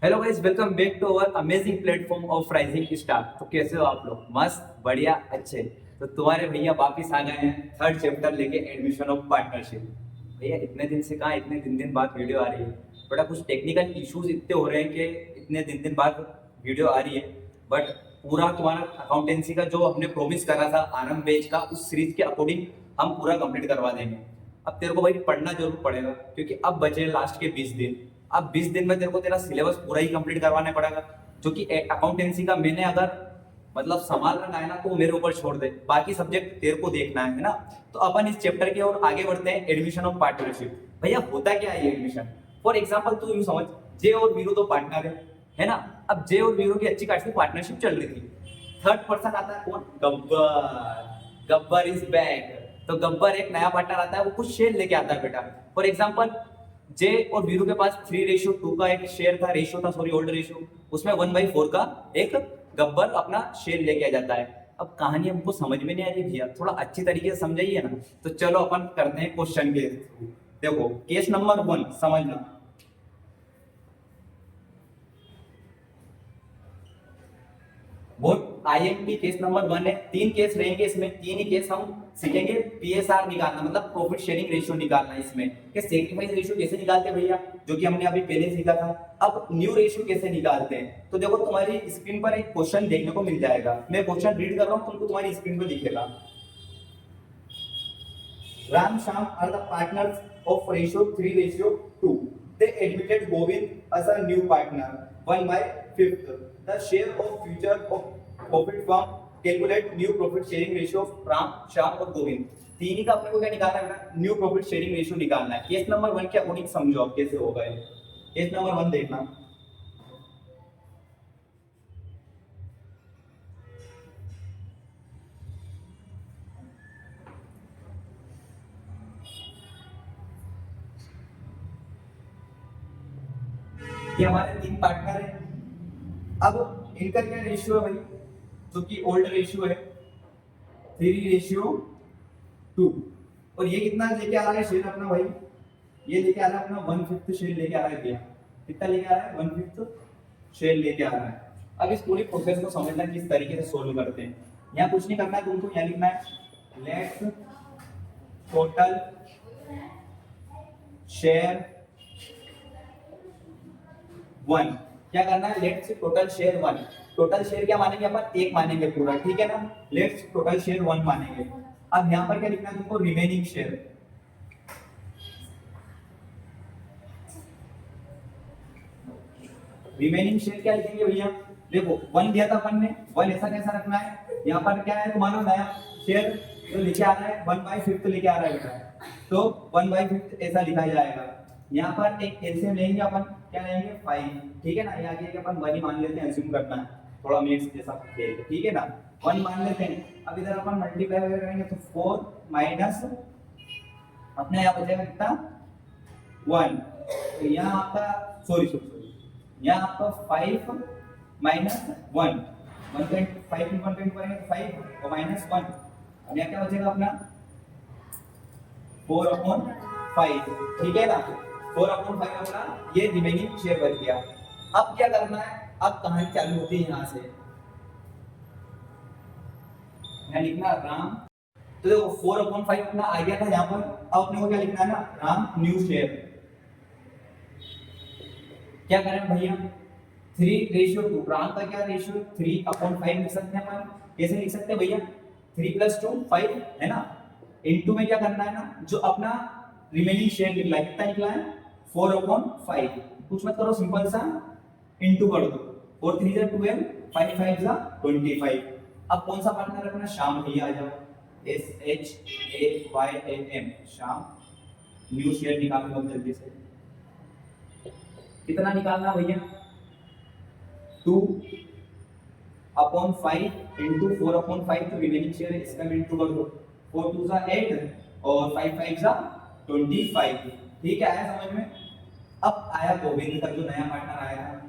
Hello guys, welcome back to our amazing platform of rising star. तो कैसे हो आप लोग? मस्त, बढ़िया, अच्छे। तो तुम्हारे भैया वापिस आ गए हैं थर्ड चैप्टर लेके, एडमिशन ऑफ पार्टनरशिप। भैया इतने दिन से कहा, इतने दिन बाद वीडियो आ रही है। बड़ा कुछ टेक्निकल इश्यूज इतने हो रहे हैं कि इतने दिन बाद वीडियो आ रही है। बट पूरा तुम्हारा अकाउंटेंसी का जो हमने प्रोमिस करा था आरंभ बैच का, उस सीरीज के अकॉर्डिंग हम पूरा कंप्लीट करवा देंगे। अब तेरे को भाई पढ़ना जरूर पड़ेगा, क्योंकि अब बचे लास्ट के 20 दिन। अब 20 दिन में तेरे को तेरा सिलेबस पूरा ही कंप्लीट करवाना पड़ेगा। जो कि अकाउंटेंसी का मैंने अगर मतलब संभाल रखा है ना, तो मेरे ऊपर छोड़ दे, बाकी सब्जेक्ट तेरे को देखना है ना। तो अपन इस चैप्टर की ओर आगे बढ़ते हैं, एडमिशन ऑफ पार्टनरशिप। भैया होता क्या है ये एडमिशन? फॉर एग्जाम्पल तू यूं समझ, जे और वीरू तो पार्टनर है ना। अब जे और वीरू की अच्छी खासी पार्टनरशिप चल रही थी। थर्ड पर्सन आता है कौन? गब्बर। Gabbar is back. तो गब्बर एक नया पार्टनर आता है, वो कुछ शेयर लेके आता है बेटा। फॉर एग्जाम्पल जे और वीरू के पास 3:2 का एक शेयर था, रेशियो था, सॉरी ओल्ड रेशियो। उसमें 1/4 का एक गब्बर अपना शेयर लेके आ जाता है। अब कहानी हमको समझ में नहीं आ रही भैया, थोड़ा अच्छी तरीके से समझाइए ना। तो चलो अपन करते हैं क्वेश्चन के थ्रू। देखो केस नंबर 1 समझना। वो आईएमपी केस नंबर 1 है। 3 केस रहेंगे इसमें, 3 ही केस हम सीखेंगे। पीएसआर निकालना मतलब प्रॉफिट शेयरिंग रेशियो निकालना इसमें, कि सेक्रीफाइस रेशियो कैसे निकालते हैं भैया, जो कि हमने अभी पहले सीखा था। अब न्यू रेशियो कैसे निकालते हैं, तो देखो तुम्हारी स्क्रीन पर एक क्वेश्चन देखने को मिल जाएगा। मैं क्वेश्चन रीड कर रहा हूँ, तुमको तुम्हारी स्क्रीन पर दिखेगा। Ram Sham are the partners of ratio 3:2. They admitted Govind as a new partner 1/5. The share of future of profit from calculate new profit sharing ratio of Ram, Sham और गोविंद। तीन ही का अपने को क्या निकालना है ना, न्यू प्रॉफिट शेयरिंग रेशियो निकालना है। केस नंबर 1 के अकॉर्डिंग समझो आप कैसे होगा ये। केस नंबर 1 देखना। ये हमारे 3 पार्टनर हैं। अब इनका क्या रेशियो है भाई, जो कि ओल्ड रेशियो है 3:2। और ये कितना लेके आ रहा है शेयर अपना भाई? ये लेके आ रहा है अपना 1/5 शेयर लेके आ रहा है भैया। कितना लेके आ रहा है? 1/5 शेयर लेके आ रहा है। अब इस पूरी प्रोसेस को समझना किस तरीके से सोल्व करते हैं। यहाँ कुछ नहीं करना है तुमको, यहाँ लिखना है लेट्स टोटल शेयर 1। क्या करना है? Let's total share 1। Total share क्या मानेंगे अपन? 1 मानेंगे पूरा, ठीक है ना। लेट्स टोटल शेयर 1 मानेंगे। अब यहाँ पर क्या लिखना है तुमको? Remaining share. रिमेनिंग शेयर क्या लिखेंगे भैया? देखो 1 दिया था अपन ने, 1 ऐसा कैसा रखना है? यहाँ पर क्या है तुम्हारा नया शेयर जो लेके आ रहा है 1/5 लेके आ रहा है बेटा, तो 1/5 ऐसा लिखा जाएगा। यहाँ पर एक एलसीएम लेंगे अपन, क्या लेंगे? 5, ठीक है ना। ये आगे के अपन 1 ही मान लेते हैं, अज्यूम करना है, थोड़ा मिक्स जैसा खेल, ठीक है ना। 1 मान लेते हैं। अब इधर अपन मल्टीप्लाई वगैरह करेंगे तो 4 माइनस अपने यहाँ बचेगा कितना? 1। तो यहाँ आपका सॉरी सॉरी यहाँ आपका 5 माइनस 1, 1.5 में 1.2 करेंगे तो 5 और माइनस 1। अब यहाँ क्या बचेगा अपना? 4/5, ठीक है ना। 4/5 अपना ये रिमेनिंग शेयर बच गया। अब क्या करना है? अब कहानी चालू होती है यहाँ से। यहाँ लिखना राम, तो देखो 4/5 अपना आ गया था यहाँ पर। अब अपने को क्या लिखना है ना? Ram new share. क्या करें भैया? 3:2। राम का क्या रेशियो? 3/5 लिख सकते हैं अपन। कैसे लिख सकते हैं भैया? 3 + 2 5 है ना। इनटू में क्या करना है ना, जो अपना रिमेनिंग शेयर निकला है, कितना निकला है? 4/5। कुछ मत करो, सिंपल सा इनटू कर दो। 4 3 = 12, 5 5 = 25। अब कौन सा पार्टनर अपना? श्याम भैया आ जाओ। SHAYAM श्याम। न्यू शेयर निकालो बहुत जल्दी से। कितना निकालना भैया? 2/5 इंटू 4/5, तो रिमेनिंग शेयर है, इसका भी इंटू कर दो। 4 2 = 8 और 5 5 = 25। ठीक है, आया समझ में? अब आया गोविंद का जो नया पार्टनर आया था।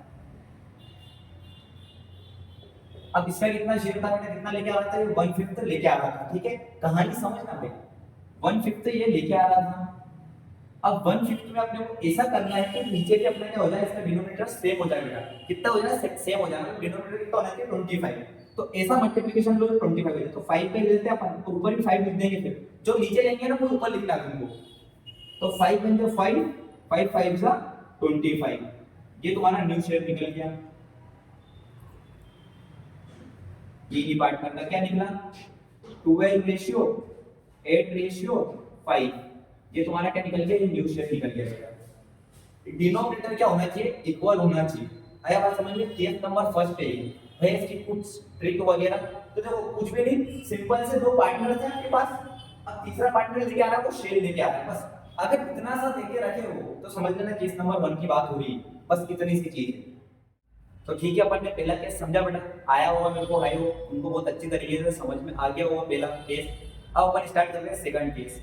अब इसका कितना शेयर था बेटा? कितना लेके आ रहा था? ये 1/5 लेके आ रहा था, ठीक है। कहानी समझना भाई, 1/5 ये लेके आ रहा था। अब 1/5 में अपने को ऐसा करना है कि नीचे भी अपना क्या हो जाए, इसका डिनोमिनेटर सेम हो जाएगा। कितना हो जाएगा, सेम हो जाएगा। डिनोमिनेटर कितना होना चाहिए, 25। तो ऐसा मल्टीप्लिकेशन लो 25 हो जाए, तो 5 पे लेते हैं अपन, तो ऊपर भी 5 लिख देंगे। फिर जो नीचे लेंगे ना वो ऊपर लिखना है तुमको। तो 5 बन जाए 5, 5 5 जा 25। ये तुम्हारा न्यू शेप निकल गया। ये पार्टनर का क्या निकला, 12:8:5। ये तुम्हारा क्या निकल गया, ये न्यू शेप निकल गया। डिनोमिनेटर क्या होना चाहिए, इक्वल होना चाहिए। आया बात समझ में। केस नंबर फर्स्ट है ये भाई, इसकी कुछ ट्रिक वगैरह तो देखो कुछ भी नहीं, सिंपल से दो पार्टनर थे आपके पास, अब तीसरा पार्टनर लेके आ रहा है, वो शेयर लेके आ रहा है। बस अगर इतना सा देके रखे हो तो समझ लेना केस नंबर 1 की बात हो रही है। बस इतनी सी चीज है। तो ठीक है, अपन ने पहला केस समझा बेटा, आया होगा मेरे को, हाई हो उनको बहुत अच्छी तरीके से समझ में आ गया होगा पहला केस। अब अपन स्टार्ट कर रहे हैं सेकंड केस।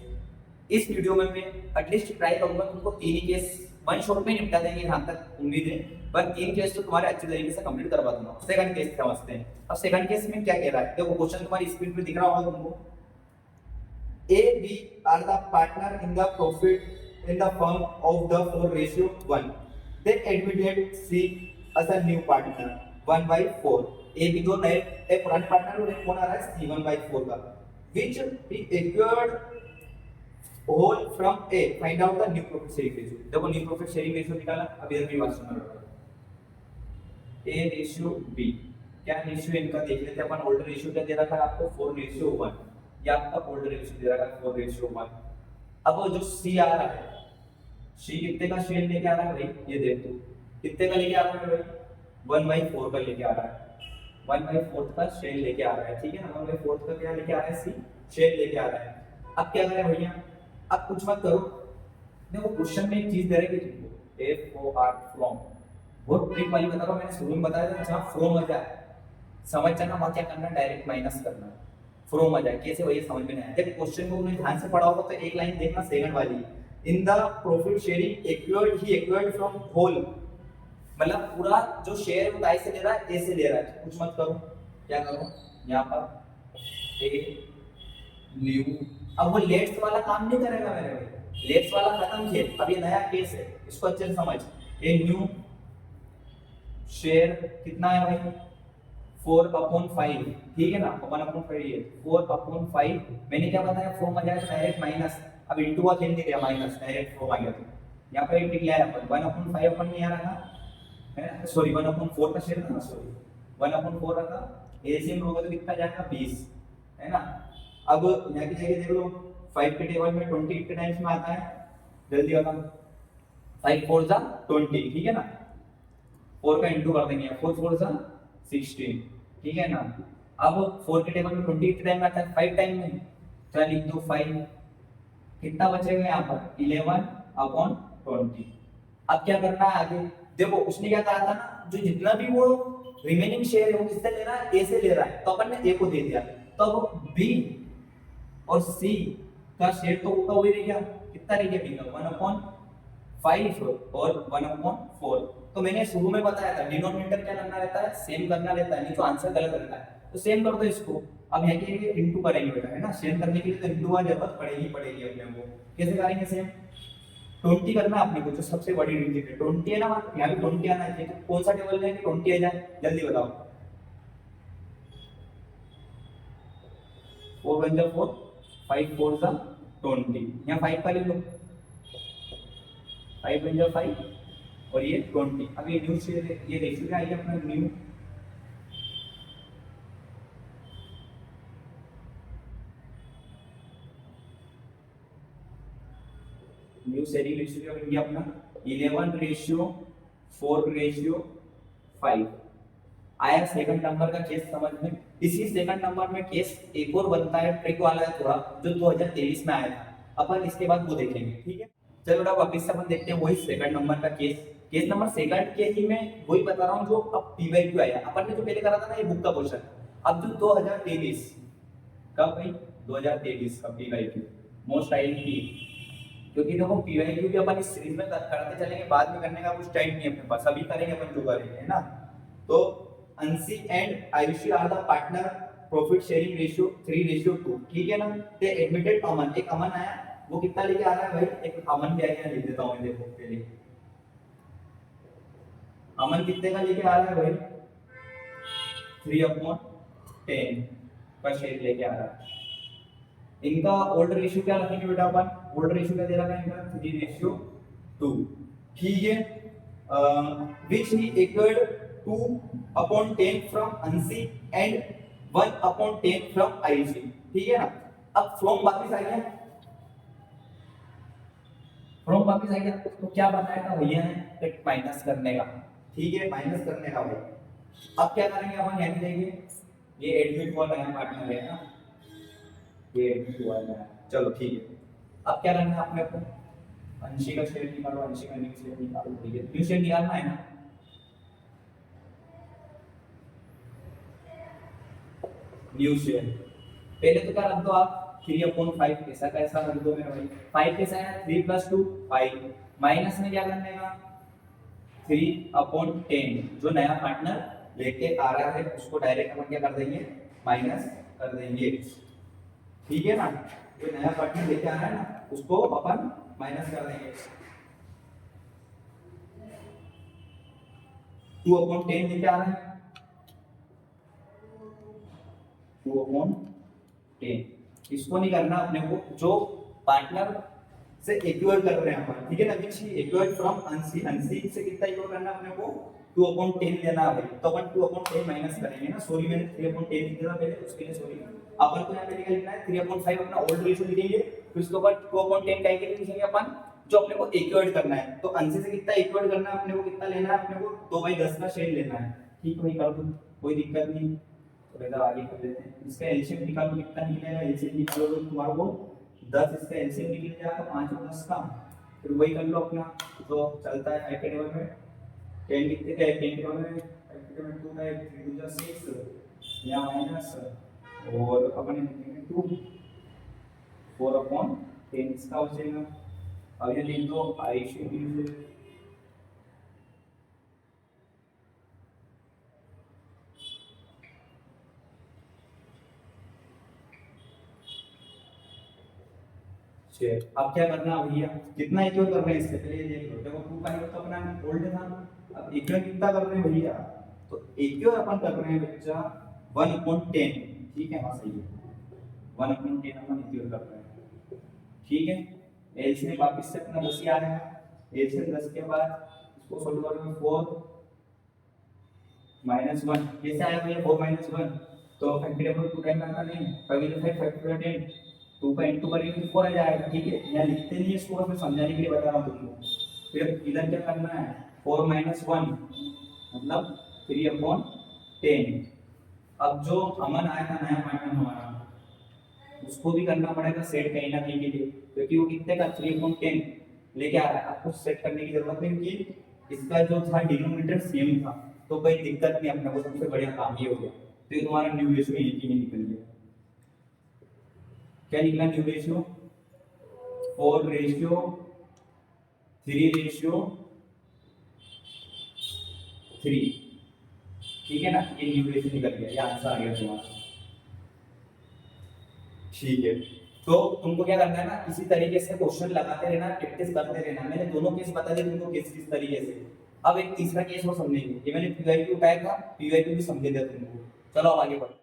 इस वीडियो में मैं एटलीस्ट ट्राई करूंगा तुमको 3 ही केस वन शॉट में निपटा देंगे, जहां तक उम्मीद है। पर 3 केस तो तुम्हारे अच्छी तरीके से कंप्लीट करवा दूंगा। सेकंड केस समझते हैं। अब सेकंड केस में क्या कह रहा है, देखो क्वेश्चन तुम्हारी स्क्रीन पे दिख रहा होगा तुमको। A, B are the partner in the profit in the firm of the 4:1. They admitted C as a new partner 1/4. A, B दो नए एक पुराने पार्टनर और एक कौन आ रहा है, C 1/4 का, which he acquired whole from A. Find out the new profit sharing ratio. देखो न्यू प्रॉफिट शेयरिंग रेशियो निकाला। अब इधर की बात सुनो, A रेशियो B, क्या रेशियो इनका देख लेते हैं अपन। ओल्डर रेशियो क्या दे रखा है आपको, 4:1। ये आपका ओल्डर रेशियो दे रखा है 4:1। अब वो जो C आ रहा है, C कितने का शेयर लेके आ रहा है भाई, ये देख दो कितने का लेके आ रहा है भाई, 1/4 का लेके आ रहा है। 1/4 का शेयर लेके आ रहा है, ठीक है ना। 1/4 का क्या लेके आ रहा है, C शेयर लेके आ रहा है। अब क्या करें भैया, अब कुछ मत करो। देखो क्वेश्चन में एक चीज दे रही है तुमको, FOR फ्रॉम, बहुत ट्रिक वाली बता रहा हूं। मैंने शुरू में बताया था, जहां फ्रॉम आ जाए समझ जाना, वहां क्या करना, डायरेक्ट माइनस करना। फ्रॉम आ जाए कैसे भैया, समझ में नहीं आया। देख क्वेश्चन को तुमने ध्यान से पढ़ा होगा तो एक लाइन देखना सेकंड वाली, in the profit sharing acquired he acquired from whole, मतलब पूरा जो शेयर है वो आई से ले रहा है, ए से ले रहा है। कुछ मत करो, क्या करो यहाँ पर ए न्यू। अब वो लेट्स वाला काम नहीं करेगा मेरे भाई, लेट्स वाला खत्म किया। अब ये नया केस है, इसको अच्छे से समझ। ए न्यू शेयर कितना है भाई, 4/5, ठीक है ना। 1/5 ये 4/5। मैंने क्या बताया, फॉर्म आ जाएगा डायरेक्ट माइनस। अब इंटू का खेल नहीं दिया, माइनस डायरेक्ट फॉर्म आ गया। तो यहाँ पर एक लिया है अपन 1/5 अपन नहीं आ रहा था, है ना, सॉरी 1/4 का शेयर था ना, सॉरी 1/4 रखा। एलसीएम होगा तो कितना जाएगा, 20, है ना। अब यहाँ की जगह देख लो, 5 के टेबल में 20 कितने टाइम्स में आता है, जल्दी बताओ। 5 4 जा 20, ठीक है ना। 4 का इंटू कर देंगे, 4 4 जा 16, ठीक है ना। अब 4 के टेबल में 20 कितने टाइम में आता है, 5 टाइम में। चल लिख दो 5, कितना बचेगा यहाँ पर 11/20। अब क्या करना है आगे, देखो उसने क्या कहा था ना, जो जितना भी वो रिमेनिंग शेयर है वो किससे ले रहा है, ए से ले रहा है। तो अपन ने ए को दे दिया, तो अब बी और सी का शेयर तो होगा वही रह गया, कितना रह गया बी का 1/5 और 1/4। तो मैंने शुरू में बताया था डिनोमिनेटर क्या करना रहता है, सेम करना रहता है, नहीं तो आंसर गलत रहता है। तो सेम कर दो इसको। अब यहाँ के इंटू करेंगे बेटा, है ना, सेम करने के लिए तो इंटू की जरूरत पड़ेगी अपने को। कैसे करेंगे सेम, 20 करना अपने को, जो सबसे बड़ी डिजिट है 20 है ना, यहाँ भी 20 आना चाहिए। तो कौन सा टेबल में 20 आ जाए, जल्दी बताओ। 4 बन जा 4, 5 4 जा 20, यहाँ 5 का ले लो, 5 बन जा 5 और ये 20। अब ये न्यू शेयर, ये रेशियो क्या आएगा अपना, न्यू शेयरिंग रेशियो क्या बन गया अपना 11:4:5। आया सेकंड नंबर का केस समझ में। इसी सेकंड नंबर में केस एक और बनता है, ट्रिक वाला है थोड़ा, जो 2023 में आया था। अपन इसके बाद वो देखेंगे, ठीक है। चलो बेटा वापस से अपन देखते हैं वही सेकंड नंबर का केस। केस नंबर सेकंड के ही मैं वही बता रहा हूँ जो अब पीवाईक्यू आया। अपन ने जो पहले करा था ना ये बुक का क्वेश्चन, अब जो 2023 का भाई 2023 का पीवाईक्यू मोस्ट आईएमपी, क्योंकि देखो पीवाईक्यू भी अपन इस सीरीज में करते चलेंगे, बाद में करने का कुछ टाइम नहीं अपने पास, अभी करेंगे अपन जो करेंगे, है ना। तो Anshi and Ayushi are the partner, profit sharing ratio 3:2, ठीक है ना। ते एडमिटेड अमन, एक अमन आया वो कितना लेके आ रहा है भाई, एक अमन क्या क्या लिख देता हूँ मैं, देखो पहले अमन कितने का लेके आ रहा है भाई, 3/10 का शेयर लेके आ रहा है। इनका ओल्ड रेशियो क्या रखेंगे बेटा अपन, ओल्ड रेशियो क्या दे रखा है इनका 3:2, ठीक है, which he acquired 2/10 from अंशी and 1/10 from आयुषी, ठीक है ना। अब फ्रॉम वापिस आ गया, फ्रॉम वापिस आ गया तो क्या बताया था भैया ने, एक माइनस करने का, ठीक है, माइनस करने का भाई। अब क्या करेंगे अपन, यानी देंगे ये एडमिट हुआ नया पार्टनर है ना, ये एडमिट हुआ नया, चलो ठीक है। अब क्या करना है अपने को, अंशी का शेयर निकालो, अंशी का न्यू शेयर निकालो, ठीक है, न्यू शेयर निकालना है ना, न्यू शेयर पहले तो क्या रख दो आप 3/5, ऐसा कैसा रख दो मेरा भाई, 5 कैसा है 3 + 2 5, माइनस में क्या करने का 3/10, जो नया पार्टनर लेके आ रहा है उसको डायरेक्ट अपन क्या कर देंगे, माइनस कर देंगे, ठीक है ना। जो नया पार्टनर लेके आ रहा है ना उसको अपन माइनस कर देंगे, 2/10 लेके आ रहा है, 2/10, इसको नहीं करना अपने को, जो पार्टनर से एक्वायर कर रहे हैं अपन, ठीक है ना, विच ही एक्वायर्ड फ्रॉम अंशी, अंशी से कितना एक्वायर करना अपने को 2/10 लेना है, तो अपन 2/10 माइनस करेंगे ना, सॉरी मैंने 3/10 लिखा था पहले, उसके लिए सॉरी। अपन को यहाँ पे लिखना है 3/5 अपना ओल्ड रेशियो लिखेंगे, फिर उसके बाद 2/10 का के लिए लिखेंगे अपन, जो अपने को एक्वायर्ड करना है, तो अंशी से कितना एक्वायर्ड करना है अपने को, कितना लेना है अपने को 2/10 का शेयर लेना है, ठीक है, वही कर दो, कोई दिक्कत नहीं। तो बेटा आगे कर लेते हैं, इसका एलसीएम निकालो, कितना निकलेगा, एलसीएम निकालो तो तुम्हारे को 10, इसका एलसीएम निकल जाएगा 5 और 10 का, फिर वही कर लो अपना, तो चलता है 5 के टेबल में 10 कितने का है, 10 के टेबल में 5 के टेबल में 2 का है, 3 * 6 या माइनस, और अपन लिखेंगे 2 4/10 इसका हो जाएगा। अब ये लिख दो आयुषी की, अब क्या करना भैया, कितना इक्वल कर रहे हैं इससे पहले ये देख लो, देखो 2 का तो अपना ओल्ड था, अब इक्वल कितना कर रहे हैं भैया, तो इक्वल अपन कर रहे हैं बच्चा 1/10, ठीक है, हाँ सही है, 1/10 अपन इक्वल कर रहे हैं, ठीक है। एलसीएम वापस से अपना 10 ही आ रहा है, एलसीएम 10 के बाद इसको सॉल्व करोगे 4 - 1 कैसे आया भैया, 4 - 1 तो फैक्टोरियल 2 टाइम आता नहीं, 5 × 5 फैक्टोरियल 10, 2 का इंटू करेंगे तो 4 आ जाएगा, ठीक है, यहाँ लिखते नहीं है इसको, मैं समझाने के लिए बता रहा हूँ तुमको। फिर इधर क्या करना है 4 - 1 मतलब 3/10। अब जो अमन आया था नया पार्टनर हमारा, उसको भी करना पड़ेगा सेट कहीं ना कहीं के लिए, क्योंकि वो कितने का 3/10 लेके आ रहा है, आपको सेट करने की जरूरत नहीं, क्योंकि इसका जो था डिनोमिनेटर सेम था, तो कोई दिक्कत नहीं, अपने को सबसे बढ़िया काम ये हो गया। तो ये तुम्हारा न्यू रेशियो एक ही निकल गया, क्या निकला न्यू रेशियो 4:3:3, ठीक है ना, ये न्यू रेशियो निकल गया, ये आंसर आ गया तुम्हारा, ठीक है। तो तुमको क्या करना है ना, इसी तरीके से क्वेश्चन लगाते रहना, प्रैक्टिस करते रहना। मैंने दोनों केस बता दिए तुमको किस तरीके से, अब एक तीसरा केस वो समझेंगे, ये मैंने पीवाईक्यू उठाया था, पीवाईक्यू भी समझे दिया तुमको, चलो अब आगे बढ़ो।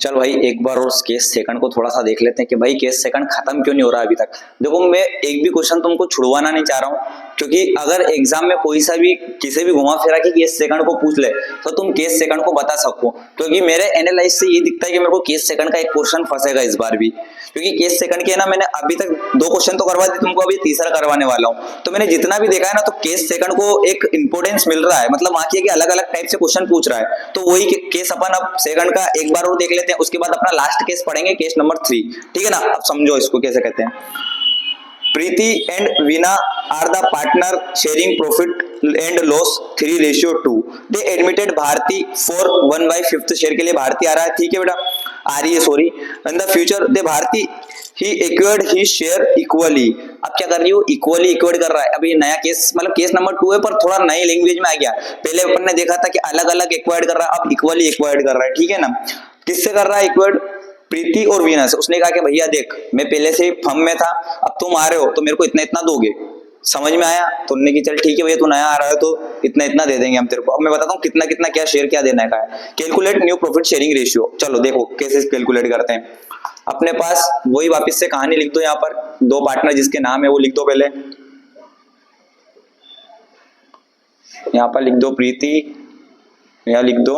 चल भाई एक बार और केस सेकंड को थोड़ा सा देख लेते हैं कि भाई केस सेकंड खत्म क्यों नहीं हो रहा अभी तक। देखो मैं एक भी क्वेश्चन तुमको छुड़वाना नहीं चाह रहा हूँ, क्योंकि अगर एग्जाम में कोई सा भी किसी भी घुमा फिरा के केस सेकंड को पूछ ले तो तुम केस सेकंड को बता सको, क्योंकि मेरे एनालाइज से ये दिखता है कि मेरे को केस सेकंड का एक क्वेश्चन फंसेगा इस बार भी, क्योंकि केस सेकंड के ना मैंने अभी तक 2 क्वेश्चन तो करवा दिए तुमको, अभी तीसरा करवाने वाला हूँ। तो मैंने जितना भी देखा है ना, तो केस सेकंड को एक इंपोर्टेंस मिल रहा है, मतलब वहां के अलग अलग टाइप से क्वेश्चन पूछ रहा है, तो वही केस अपन अब सेकंड का एक बार और देख लेते हैं, उसके बाद अपना लास्ट केस पढ़ेंगे, केस नंबर 3, ठीक है ना। अब समझो इसको कैसे कहते हैं। Preeti and Veena are the partner sharing profit and loss 3:2। They admitted Bharti for 1/5 share के लिए भारती आ रहा है, ठीक है बेटा, आ रही है sorry. In the future the Bharti he acquired his share equally. अब क्या कर रही हो, इक्वली एक्वायर्ड कर रहा है। अब ये नया केस मतलब केस नंबर 2 है, पर थोड़ा नई लैंग्वेज में आ गया। पहले अपन ने देखा था कि अलग अलग एक्वायर्ड कर रहा है, अब इक्वली एक्वायर्ड कर रहा है, ठीक है ना। किससे कर रहा है इक्वायर्ड, प्रीति और वीनस, उसने कहा कि भैया देख मैं पहले से फर्म में था, अब तुम आ रहे हो तो मेरे को इतना इतना दोगे, समझ में आया? तो उन्होंने की चल ठीक है भैया तू नया आ रहा है तो इतना इतना दे देंगे हम तेरे को। अब मैं बताता हूँ कितना कितना क्या शेयर क्या देना का है। Calculate new profit sharing ratio, चलो देखो कैसे कैलकुलेट करते हैं। अपने पास वही वापस से कहानी लिख दो, यहाँ पर दो पार्टनर जिसके नाम है वो लिख दो पहले, यहाँ पर लिख दो प्रीति, यहाँ लिख दो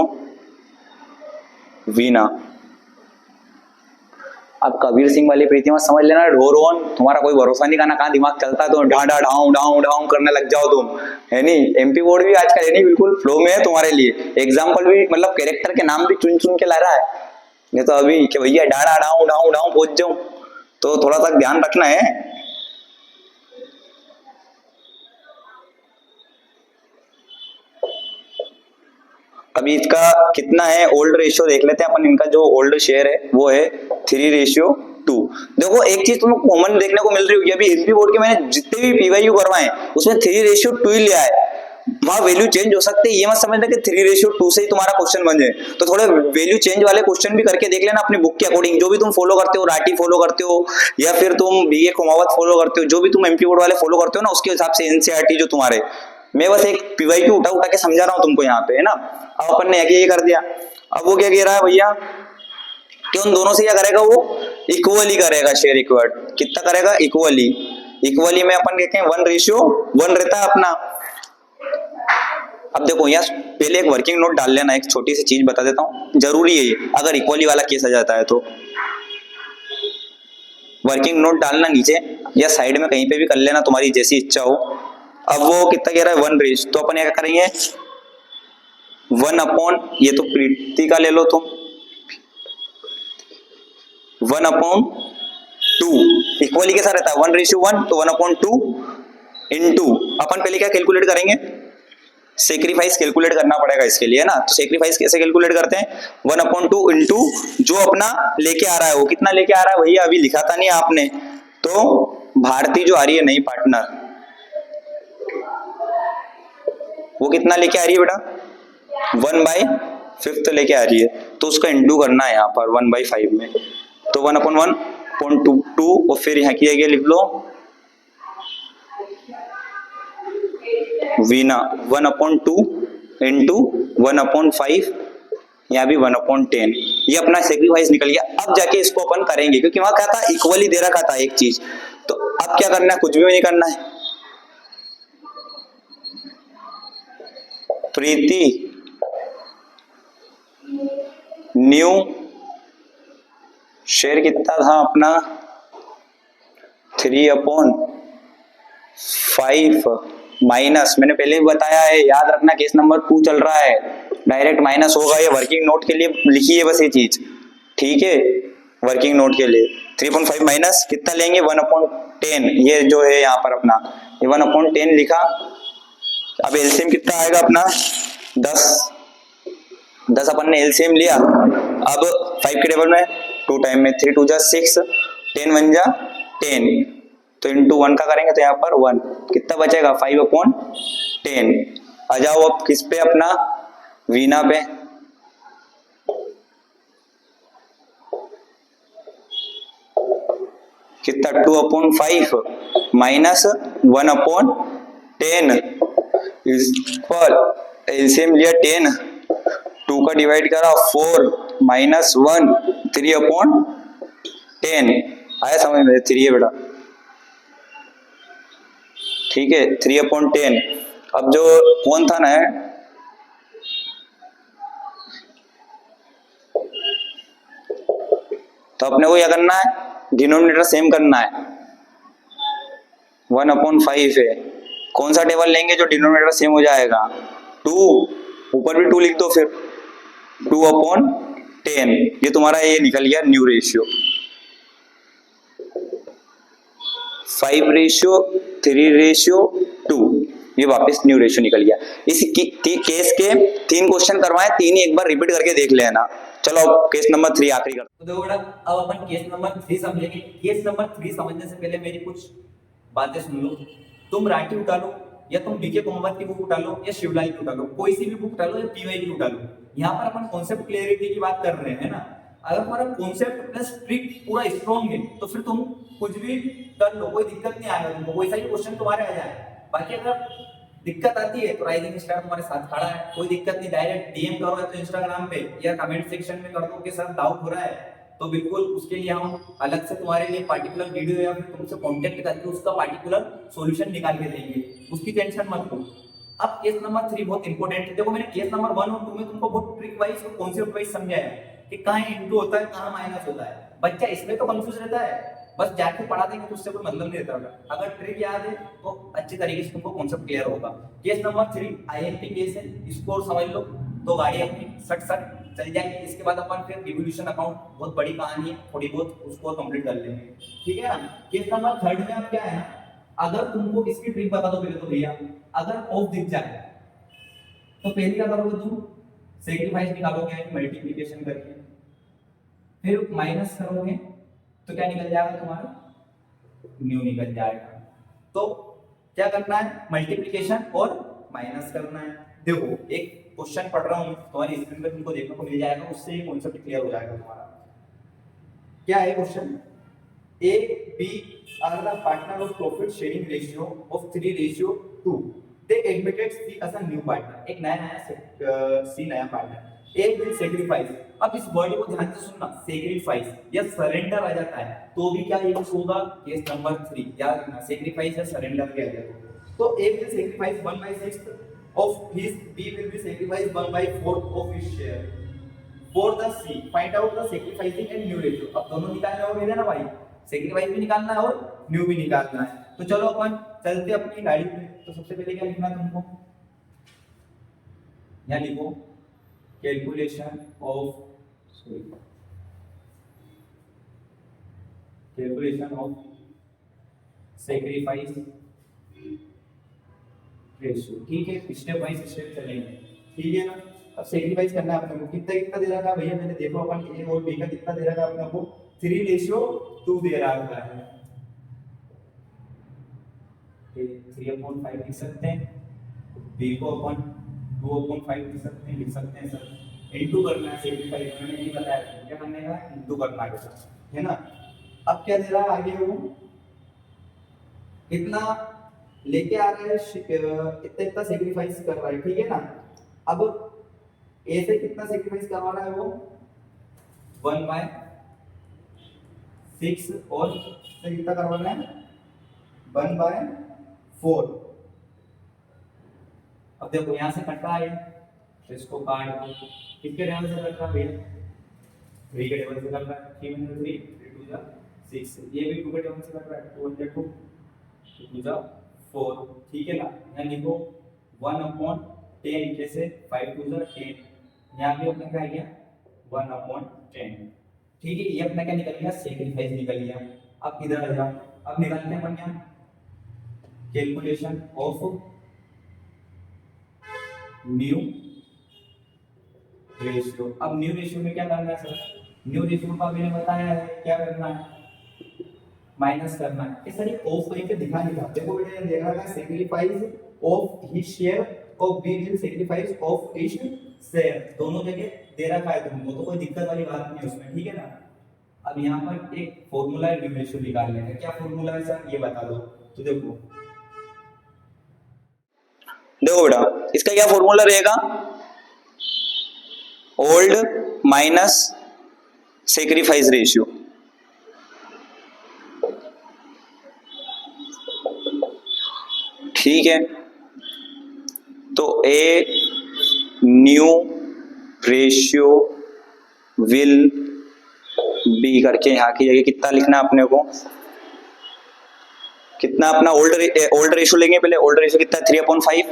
वीना। अब कबीर सिंह वाली प्रीति मत समझ लेना ढोरोन, तुम्हारा कोई भरोसा नहीं, करना कहाँ दिमाग चलता है तो ढा ढा ढाऊं ढाऊं ढाऊं करने लग जाओ तुम, है नहीं? एमपी बोर्ड भी आजकल है नहीं बिल्कुल फ्लो में है तुम्हारे लिए, एग्जाम्पल भी मतलब कैरेक्टर के नाम भी चुन चुन के ला रहा है, नहीं तो अभी कि भैया डा डा ढाऊं ढाऊं ढाऊं पहुंच जाऊं, तो थोड़ा सा ध्यान रखना है। अभी इसका कितना है ओल्ड रेशियो देख लेते हैं अपन, इनका जो ओल्ड शेयर है वो है 3:2। देखो एक चीज तुम्हें कॉमन देखने को मिल रही होगी, अभी एमपी बोर्ड के मैंने जितने भी पीवाईक्यू करवाए उसमें 3:2 ही लिया है, वहां वैल्यू चेंज हो सकती है, ये मत समझना कि 3:2 से ही तुम्हारा क्वेश्चन बन जाए, तो थोड़े वैल्यू चेंज वाले क्वेश्चन भी करके देख लेना अपनी बुक के अकॉर्डिंग, जो भी तुम फॉलो करते हो, राठी फॉलो करते हो या फिर तुम बीए कुमावत फॉलो करते हो, जो भी तुम एमपी बोर्ड वाले फॉलो करते हो ना उसके हिसाब से एनसीईआरटी जो तुम्हारे, मैं बस एक पीवाईक्यू उठा उठा के समझा रहा हूं तुमको यहाँ पे, है ना? अब अपन ने ये कर दिया, अब वो क्या कह रहा है भैया कि उन दोनों से क्या करेगा, वो इक्वली करेगा शेयर इक्वर्ड, कितना करेगा इक्वली, इक्वली में अपन कहते हैं 1:1 रहता है अपना। अब देखो यहाँ पहले एक वर्किंग नोट डाल लेना, एक छोटी सी चीज बता देता हूँ, जरूरी है ये, अगर इक्वली वाला केस आ जाता है तो वर्किंग नोट डालना नीचे या साइड में कहीं पे भी कर लेना, तुम्हारी जैसी इच्छा हो। अब वो कितना कह रहा है 1:, तो अपन क्या करेंगे 1/, ये तो प्रीति का ले लो तुम, 1/2 इक्वली कैसा रहता है 1:1, तो 1/2 इंटू अपन पहले क्या कैलकुलेट करेंगे, सेक्रीफाइस कैलकुलेट करना पड़ेगा इसके लिए, है ना? तो सेक्रीफाइस कैसे कैलकुलेट करते हैं, 1/2 इंटू जो अपना लेके आ रहा है, वो कितना लेके आ रहा है भैया अभी लिखा था नहीं आपने, तो भारती जो आ रही है नई पार्टनर वो कितना लेके आ रही है बेटा 1/5 लेके आ रही है, तो उसका इंटू करना है यहाँ पर 1/5 में, तो 1/1.22 और फिर यहाँ की जगह लिख लो वीना 1/2 इंटू 1/5, यहाँ भी 1/10, ये अपना सेक्रीफाइस निकल गया। अब जाके इसको अपन करेंगे क्योंकि वहां क्या था इक्वली दे रखा था एक चीज, तो अब क्या करना है, कुछ भी नहीं करना है। प्रीति न्यू शेयर कितना था अपना 3/5 माइनस, मैंने पहले भी बताया है, याद रखना केस नंबर 2 चल रहा है, डायरेक्ट माइनस होगा, ये वर्किंग नोट के लिए लिखी है बस ये चीज, ठीक है? वर्किंग नोट के लिए 3/5 माइनस कितना लेंगे 1/10, ये जो है यहाँ पर अपना ये 1/10 लिखा। अब एलसीएम कितना आएगा अपना 10 अपन ने एलसीएम लिया, अब 5 के टेबल में 2 टाइम में 3 2 जा 6, 10 1 जा 10, तो इंटू 1 का करेंगे तो यहाँ पर 1 कितना बचेगा 5/10। आ जाओ अब किस पे अपना वीना पे, कितना 2/5 माइनस 1/10 इक्वल एलसीएम लिया 10, 2 का डिवाइड करा 4 माइनस 1 3/10, आया समझ में? 3 है बेटा, ठीक है 3/10। अब जो कौन था ना तो अपने को क्या करना है, डिनोमिनेटर सेम करना है, 1/5 है, कौन सा टेबल लेंगे जो डिनोमिनेटर सेम हो जाएगा 2, ऊपर भी 2 लिख दो, फिर 2/10, ये तुम्हारा ये निकल गया न्यू रेशियो, 5:3:2, ये वापस न्यू रेशियो निकल गया। इस केस के 3 क्वेश्चन करवाए, 3 ही एक बार रिपीट करके देख लेना। चलो केस नंबर 3 आखिरी कर, तो देखो बेटा अब अपन केस नंबर 3 समझेंगे। केस नंबर 3 समझने से पहले मेरी कुछ बातें सुन लो। तुम राठी उठा लो या तुम बीके कुमावत की बुक उठा लो या शिवलाल की उठा लो, कोई सी भी बुक उठा लो या पीवाई की उठा लो, यहाँ पर अपन कॉन्सेप्ट क्लियरिटी की बात कर रहे हैं ना, अगर तुम्हारा कॉन्सेप्ट प्लस ट्रिक पूरा स्ट्रॉन्ग है तो फिर तुम कुछ भी कर लो, कोई दिक्कत नहीं आएगा तुमको, कोई सा भी क्वेश्चन तुम्हारे आ जाए। बाकी अगर दिक्कत आती है तो राइजिंग स्टार तुम्हारे साथ खड़ा है, कोई दिक्कत नहीं, डायरेक्ट डीएम करो या तो इंस्टाग्राम पे या कमेंट सेक्शन में कर दो कि सर डाउट हो रहा है, तो बिल्कुल उसके लिए हम अलग से तुम्हारे लिए पार्टिकुलर वीडियो या फिर तुमसे कांटेक्ट करके उसका पार्टिकुलर सॉल्यूशन निकाल के देंगे, उसकी टेंशन मत लो। अब केस नंबर 3 बहुत इंपॉर्टेंट है। देखो मैंने केस नंबर 1 और 2 में तुमको बहुत ट्रिक वाइज और कॉन्सेप्ट वाइज समझाया है कि कहाँ इंटू होता है कहाँ माइनस होता है। बच्चा इसमें तो कंफ्यूज रहता है, बस जाके पढ़ा देंगे तो उससे कोई मतलब नहीं रहता। अगर ट्रिक याद है तो अच्छी तरीके से तुमको कॉन्सेप्ट क्लियर होगा। केस नंबर 3 आईएमपी केस है, इसको समझ लो, तो गाड़ी अपनी सट सट चल जाएगी। इसके बाद अपन फिर रिवोल्यूशन अकाउंट, बहुत बड़ी कहानी है, थोड़ी बहुत उसको कंप्लीट कर लेंगे, ठीक है ना। केस नंबर 3 में अब क्या है ना, अगर तुमको इसकी ट्रिक बता दो पहले तो भैया, अगर ऑफ दिख जाए तो पहले क्या करोगे तुम, सेक्रीफाइस निकालोगे मल्टीप्लिकेशन करके, फिर माइनस करोगे तो क्या निकल जाएगा तुम्हारा, न्यू निकल जाएगा। तो क्या करना है, मल्टीप्लिकेशन और माइनस करना है। देखो एक क्वेश्चन पढ़ रहा हूँ तुम्हारी स्क्रीन पे, तुमको देखने को मिल जाएगा, उससे ये कॉन्सेप्ट क्लियर हो जाएगा तुम्हारा। क्या है question, A, B are the partner of profit sharing ratio of 3:2. They admitted C as a new partner. एक नया C नया पार्टनर। A will sacrifice। अब इस वर्ड को ध्यान से सुनना, sacrifice या surrender आ जाता है तो भी क्या यूज होगा, केस नंबर 3 याद रखना, sacrifice या surrender के आ जाता है। तो A will sacrifice 1/6 of his, B will be sacrifice 1/4 of his share. For the C, find out the sacrificing and new ratio। अब दोनों निकालने होंगे ना भाई, सेक्रीफाइस भी निकालना है और न्यू भी निकालना है। तो चलो अपन चलते अपनी गाड़ी पे। तो सबसे पहले क्या लिखना है तुमको, यहाँ लिखो कैलकुलेशन ऑफ सेक्रीफाइस रेशियो, ठीक है, स्टेप बाय स्टेप चलेंगे, ठीक है ना। अब सेक्रीफाइस करना है अपने को, कितना कितना दे रखा है भैया, मैंने देखो अपन ए और बी का कितना दे रखा है अपने को, 3:2 दे रहा है। 3/5 लिख सकते हैं, बी को अपन 2/5 लिख सकते हैं सर। इनटू करना है, सेक्रीफाइस मैंने नहीं बताया क्या करने का, इनटू करना है ना। अब क्या दे रहा है आगे, वो इतना लेके आ रहा है, इतना इतना सेक्रीफाइस कर रहा है, ठीक है ना। अब ए से कितना सेक्रीफाइस करवा रहा है वो, 1/6 और से कितना करवाना है, 1/4। अब देखो यहाँ से कट रहा है तो इसको काट दो, किसके टेबल से कट रहा है भैया, 3 के टेबल से कट रहा है, 3 × 3 3 2 6, ये भी 2 के टेबल से कट रहा है, 2 × 2 2 4, ठीक है ना। यहाँ लिखो 1/10, कैसे 5 2 10, यहाँ भी अपने क्या आ गया 1/10, ठीक है। ये अपना क्या निकल गया, सेक्रीफाइस निकल गया। अब इधर आ जाओ, अब निकालते हैं अपन यहाँ कैलकुलेशन ऑफ न्यू रेशियो। अब न्यू रेशियो में क्या करना है सर, न्यू रेशियो का मैंने बताया है क्या करना है, माइनस करना है। इस तरह ऑफ कहीं पे दिखा नहीं था, देखो बेटा देख रहा है सेक्रीफाइस ऑफ हिज शेयर और B will sacrifice of his share, दोनों जगह दे रखा है तुमको, तो कोई दिक्कत वाली बात नहीं है उसमें, ठीक है ना। अब यहाँ पर एक फॉर्मूला है न्यू रेशियो निकालने का, क्या फॉर्मूला है सर ये बता दो। तो देखो बेटा इसका क्या फॉर्मूला रहेगा, ओल्ड माइनस सेक्रीफाइस रेशियो, ठीक है। तो a new ratio will be करके यहाँ की जगह कितना लिखना अपने को, कितना अपना ओल्ड रेशियो लेंगे, पहले ओल्ड रेशियो कितना 3/5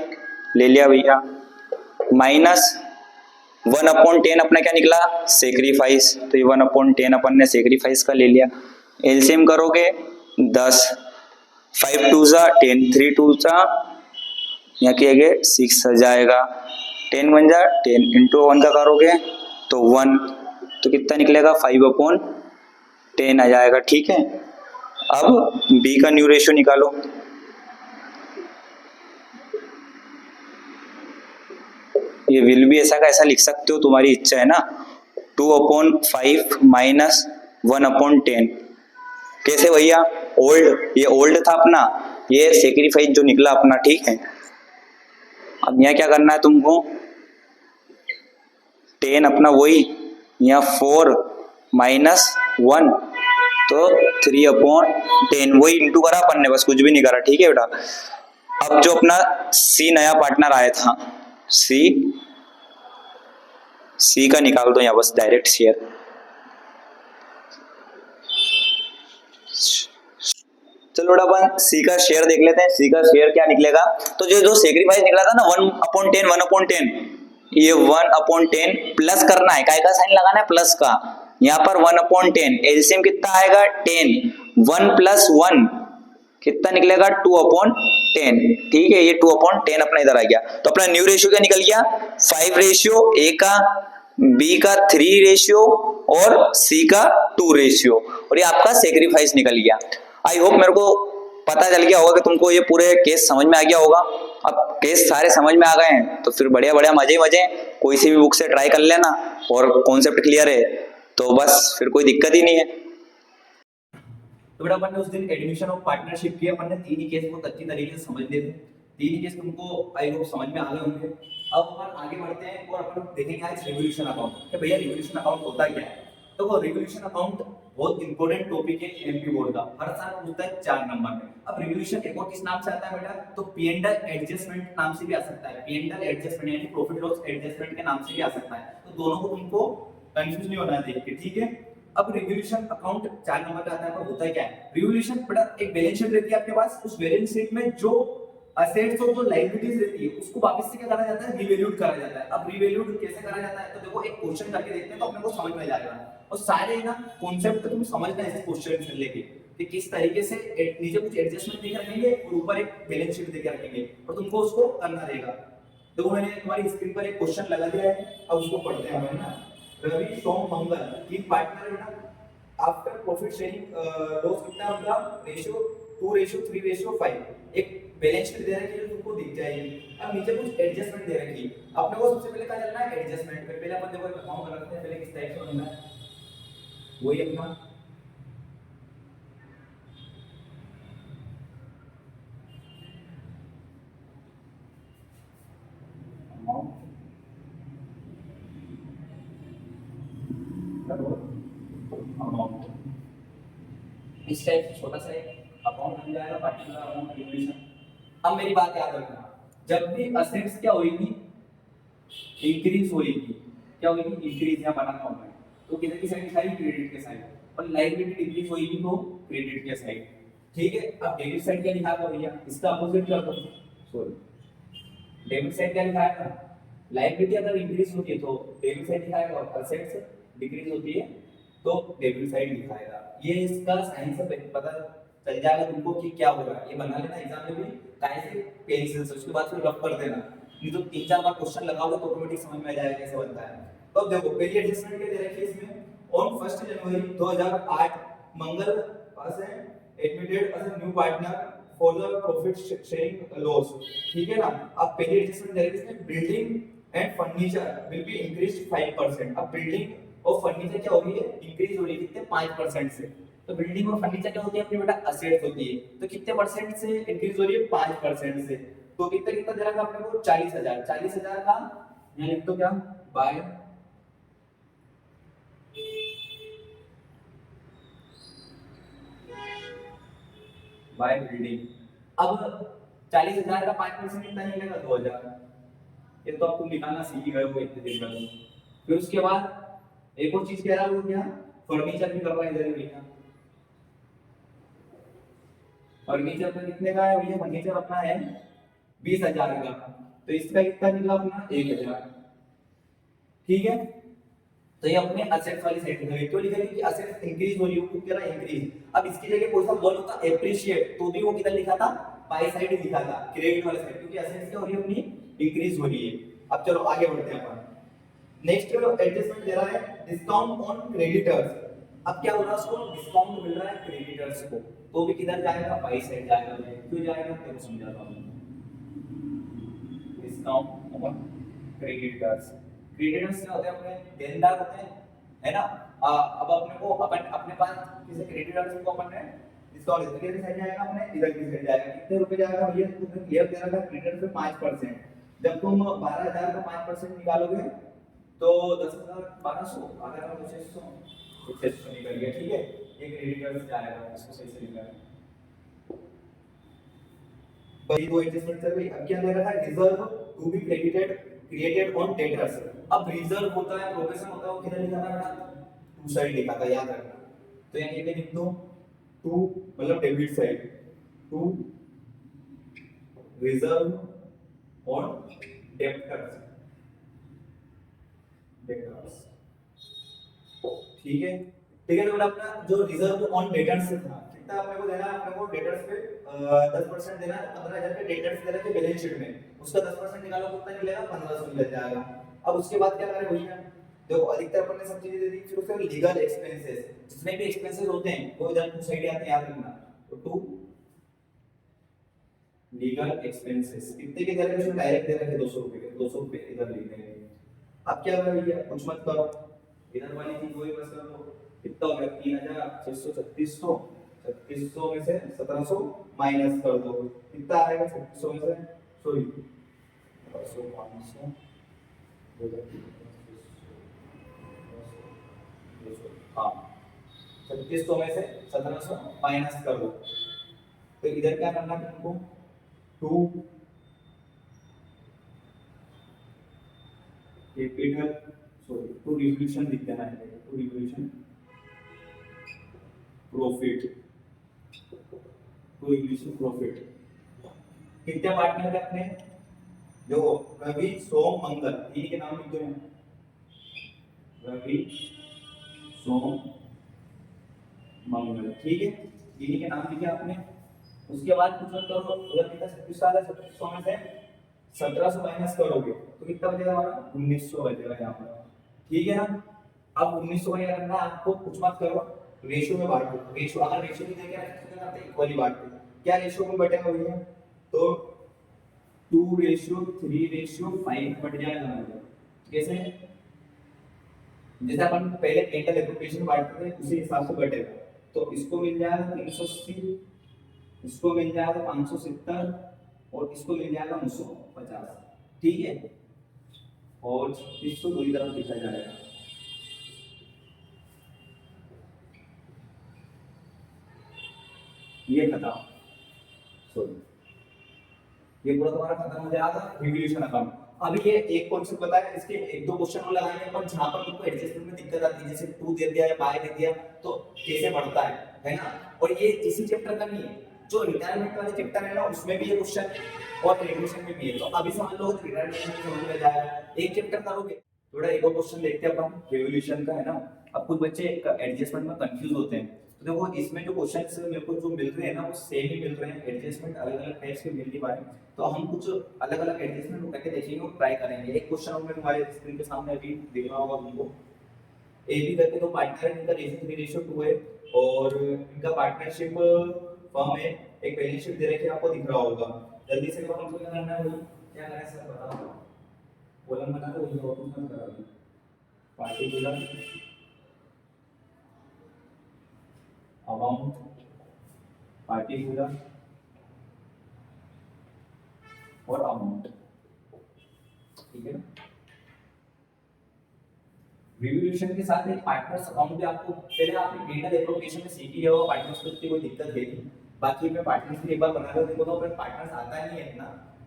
ले लिया भैया, माइनस 1/10 अपना क्या निकला सेक्रीफाइस, तो ये 1/10 अपन ने सेक्रीफाइस का ले लिया। एलसीएम करोगे 10, 5 2 10, 3 2 यहाँ की आगे 6 आ जाएगा, 10 बन जा 10 इंटू 1 का करोगे तो 1, तो कितना निकलेगा 5/10 आ जाएगा, ठीक है। अब बी का न्यू रेशियो निकालो, ये विल भी ऐसा का ऐसा लिख सकते हो, तुम्हारी इच्छा है ना, 2/5 माइनस 1/10। कैसे भैया? ओल्ड, ये ओल्ड था अपना, ये सेक्रीफाइस जो निकला अपना, ठीक है। अब यहाँ क्या करना है तुमको, 10 अपना वही, यहाँ 4 माइनस 1, तो 3/10 वही इंटू करा अपन ने, बस कुछ भी नहीं करा, ठीक है बेटा। अब जो अपना सी नया पार्टनर आया था, सी का निकाल दो यहाँ, बस डायरेक्ट शेयर। चलो बेटा अपन सी का शेयर देख लेते हैं, सी का शेयर क्या निकलेगा। तो जो जो सेक्रीफाइस निकला था ना 1/10, ये 1/10 प्लस करना है, काय का साइन लगाना है, प्लस का। यहाँ पर 1/10, एलसीएम कितना आएगा 10, 1 + 1 कितना निकलेगा 2/10, ठीक है। ये 2/10 अपना इधर आ गया। तो अपना न्यू रेशियो क्या निकल गया, 5 ए का, बी का 3 और सी का 2, और ये आपका सेक्रीफाइस निकल गया। आई होप मेरे को पता चल गया होगा कि तुमको ये पूरे केस समझ में आ गया होगा। अब केस सारे समझ में आ गए हैं तो फिर बढ़िया बढ़िया मजे मजे, कोई सी भी बुक से ट्राई कर लेना और कॉन्सेप्ट क्लियर है तो बस फिर कोई दिक्कत ही नहीं है। तो बेटा अपन ने उस दिन एडमिशन ऑफ पार्टनरशिप किया, अपन ने तीन ही केस बहुत अच्छी तरीके से समझ लिए थे। तीन ही केस तुमको आई होप समझ में आ गए होंगे। अब अपन आगे बढ़ते हैं और अपन देखेंगे आज रिवोल्यूशन अकाउंट कि भैया रिवोल्यूशन अकाउंट होता क्या है। तो वो रिवोल्यूशन अकाउंट बहुत इंपॉर्टेंट टॉपिक है एमपी बोर्ड का, हर साल पूछता है 4 नंबर में। अब रिवोल्यूशन एक और किस नाम से आता है बेटा, तो P&L एडजस्टमेंट नाम से भी आ सकता है, P&L एडजस्टमेंट यानी प्रॉफिट लॉस एडजस्टमेंट के नाम से भी आ सकता है। तो दोनों को तुमको कंफ्यूज नहीं होना चाहिए, ठीक है। अब रिवोल्यूशन अकाउंट 4 नंबर का आता है, पर होता क्या है रिवोल्यूशन बेटा, एक बैलेंस शीट रहती है आपके पास, उस बैलेंस शीट में जो असेट्स और जो लायबिलिटीज रहती है उसको वापस से क्या करा जाता है, रिवैल्यूड करा जाता है। अब रिवैल्यूड कैसे करा जाता है, तो देखो एक क्वेश्चन करके देखते हैं तो अपने को समझ में आ जाएगा। और सारे ना कॉन्सेप्ट तुम समझना है इस क्वेश्चन से लेके कि किस तरीके से नीचे कुछ एडजस्टमेंट देके रखेंगे और ऊपर एक बैलेंस शीट देके रखेंगे और तुमको उसको करना रहेगा। देखो मैंने तुम्हारी स्क्रीन पर एक क्वेश्चन लगा दिया है, अब उसको पढ़ते हैं हम ना। रवि, सोम, मंगल तीन पार्टनर है ना, आफ्टर प्रॉफिट शेयरिंग लॉस कितना उनका रेशियो 2:3:5, एक बैलेंस शीट दे रखी है तुमको दिख जाएगी। अब नीचे कुछ एडजस्टमेंट दे रखी है, अपने को सबसे पहले क्या करना है एडजस्टमेंट पे। पहले अपन देखो अकाउंट करते हैं, पहले किस टाइप से बनना है वही अपना अमाउंट इस टाइप से छोटा सा एक अकाउंट बन जाएगा, पार्टिकुलर अमाउंट रिवोल्यूशन। अब मेरी बात याद रखना, जब भी असेट्स क्या होगी इंक्रीज होगी, क्या होगी इंक्रीज, यहाँ बनाना होगा तो किधर की साइड दिखाई क्रेडिट के साइड, और लायबिलिटी डिक्रीज होगी तो क्रेडिट के साइड, ठीक है। अब डेबिट साइड क्या लिखा है भैया, इसका अपोजिट कर दो, सॉरी डेबिट साइड क्या लिखा है, लायबिलिटी अगर इंक्रीज होती है तो डेबिट साइड दिखाएगा और असेट्स डिक्रीज होती है तो डेबिट साइड दिखाएगा। ये इसका साइंस से पता चल जाएगा तुमको कि क्या होगा, ये बना लेना एग्जाम में भी कैसे पेंसिल से, उसके बाद फिर रफ कर देना, नहीं तो 3-4 बार क्वेश्चन लगाओगे तो ऑटोमेटिक समझ में आ जाएगा कैसे बनता है। तो अब देखो पहली एडजस्टमेंट क्या दे रखी है इसमें, ऑन 1 जनवरी 2008 मंगल पास है admitted as a new partner for the profit sharing loss, ठीक है ना। अब पहली एडजस्टमेंट दे रखी है इसमें, building and furniture will be increased 5%। अब बिल्डिंग और फर्नीचर क्या हो रही है इंक्रीज हो रही है कितने 5% से। तो बिल्डिंग और फर्नीचर क्या होती है अपनी बेटा असेट्स होती है, तो कितने परसेंट से इंक्रीज हो रही है 5% से। तो कितना कितना दे रखा अपने को 40,000, 40,000 का यहाँ लिख दो क्या बाय बिल्डिंग। अब 40,000 का 5% कितना निकलेगा 2,000, ये तो आप तुम निकालना सीख ही गए हो इतने दिन में। फिर उसके बाद एक और चीज कह रहा हूँ क्या, फर्नीचर भी कर रहा है इधर भैया, फर्नीचर का कितने का है भैया, फर्नीचर अपना है 20,000 का, तो इसका कितना निकला अपना 1,000, ठीक है। तो ये अपने असेट्स वाली साइड में क्यों लिखा है कि असेट्स इंक्रीज हो रही है, कह रहा है इंक्रीज। अब इसकी जगह कोई सा वर्ड होता एप्रिशिएट तो भी वो किधर लिखा था बाय साइड लिखा था, क्रेडिट वाले साइड, क्योंकि असेट्स क्या हो रही है अपनी इंक्रीज हो रही है। अब चलो आगे बढ़ते हैं अपन, नेक्स्ट एडजस्टमेंट दे रहा है डिस्काउंट ऑन क्रेडिटर्स। अब क्या हो रहा है उसको डिस्काउंट मिल रहा है क्रेडिटर्स को, तो भी किधर जाएगा बाय साइड जाएगा, क्यों जाएगा तेरे को समझाता हूं। डिस्काउंट ऑन क्रेडिटर्स, क्रेडिटर्स क्या होते हैं अपने देनदार होते हैं, है ना। अब अपने को अपने पास किसी क्रेडिटर्स को अपन ने इसका इधर की साइड जाएगा, अपने इधर की साइड जाएगा, कितने रुपए जाएगा भैया, तुमने क्लियर दे रखा क्रेडिटर पे 5%। जब तुम 12,000 का 5% निकालोगे तो 10,1200 12,000 600 निकल गया, ठीक है। ये क्रेडिटर्स जाएगा, इसको सही से निकालें। भाई दो एडजस्टमेंट कर भाई। अब क्या दे रखा है, reserve to be created on debtors. अब रिजर्व होता है, प्रोविजन होता है, वो किधर लिखा था बेटा, टू साइड लिखा था, याद रखना। तो यहाँ पे लिख दो टू, मतलब debit side, to reserve on debtors, ठीक है। ठीक है, तो अपना जो रिजर्व ऑन डेटर्स से था, कितना अपने को देना है, अपने को डेटर्स पे 10% देना है। 15,000 पे डेटर्स दे रखे बैलेंस शीट में, उसका 10% निकालो, कितना मिलेगा, 1500 मिल जाएगा। अब उसके बाद क्या करें भैया, देखो अधिकतर अपन ने सब चीजें दे दी, फिर उसके लीगल एक्सपेंसेस, जितने भी एक्सपेंसेस होते हैं वो इधर टू साइड आते हैं, याद रखना। तो टू लीगल एक्सपेंसेस कितने के दे रखे हैं, डायरेक्ट दे रखे 200 रुपए के, 200 रुपए इधर लिख देंगे। अब क्या करें भैया, कुछ मत करो, इधर वाली चीज वही बस कर दो। कितना हो गया, 3,600 3600 में से 1700 माइनस कर दो, कितना आएगा 3600 में से, सॉरी 500 हाँ 3600 में से 1700 माइनस कर दो। तो इधर क्या करना है तुमको, to capital sorry to revolution लिख देना है, to revolution profit, to revolution profit. कितने पार्टनर है अपने, जो रवि सोम मंगल, इन्हीं के नाम लिख दो, रवि सोम मंगल, ठीक है, इन्हीं के नाम लिखे आपने। उसके बाद कुछ मत करो, उधर कितना 36 साल है, 3600 में से 1700 माइनस करोगे तो कितना बचेगा हमारा, 1900 बचेगा यहाँ पर, ठीक है ना। अब 1900 का क्या करना है आपको, कुछ मत करो, रेशियो में बांट दो। रेशियो अगर रेशियो नहीं देंगे तो क्या करते हैं, इक्वली बांटते हैं। क्या रेशियो में बटेगा भैया, तो 2:3:5 बट जाएगा हमारा। कैसे, जैसे अपन पहले कैपिटल एप्रोप्रिएशन बांटते थे उसी हिसाब से बटेगा। तो इसको मिल जाएगा 380, इसको मिल जाएगा 570 और इसको मिल जाएगा 950, ठीक है। और 3600 दूसरी तरफ लिखा जाएगा, ये खत्म, सॉरी ये पूरा तुम्हारा खत्म हो जाएगा रिवोल्यूशन अकाउंट। अभी ये एक कॉन्सेप्ट बताया, इसके एक दो क्वेश्चन और लगाएंगे अपन, जहां पर तुमको एडजस्टमेंट में दिक्कत आती है, जैसे टू दे दिया या बाय दे दिया तो कैसे बढ़ता है ना। और ये इसी चैप्टर का नहीं है, जो रिटायरमेंट वाले चैप्टर है ना उसमें भी ये क्वेश्चन है और एडमिशन में भी है। तो अभी समझ लो रिटायरमेंट में समझ में जाएगा, एक चैप्टर करोगे। थोड़ा एक और क्वेश्चन देखते हैं अपन रिवोल्यूशन का, है ना। अब कुछ बच्चे एडजस्टमेंट में कंफ्यूज होते हैं, तो देखो इसमें जो क्वेश्चंस मेरे को जो मिल रहे हैं ना वो सेम ही मिल रहे हैं, एडजस्टमेंट अलग अलग टाइप्स के मिल नहीं पा रहे, तो हम कुछ अलग अलग एडजस्टमेंट करके देखेंगे और ट्राई करेंगे। एक क्वेश्चन और मैं तुम्हारे स्क्रीन के सामने अभी दिख रहा होगा तुमको, ए बी करके दो पार्टनर है, इनका रेशियो 3:2 है और इनका पार्टनरशिप फर्म है, एक बैलेंस शीट दे रखी है आपको दिख रहा होगा। जल्दी से अपन को क्या करना है भाई, क्या करें सर बताओ, कॉलम बना दो, ये और कुछ मत करो, पार्टिकुलर अमाउंट, पार्टिकुलर और अमाउंट, ठीक है ना। रिवोल्यूशन के साथ एक पार्टनर्स अकाउंट भी आपको पहले आपने डेटा एप्लीकेशन में सीख लिया होगा, पार्टनर्स को इतनी कोई दिक्कत है नहीं। बाकी मैं पार्टनर्स भी एक बार बना कर देखो तो फिर पार्टनर्स आता नहीं है इतना,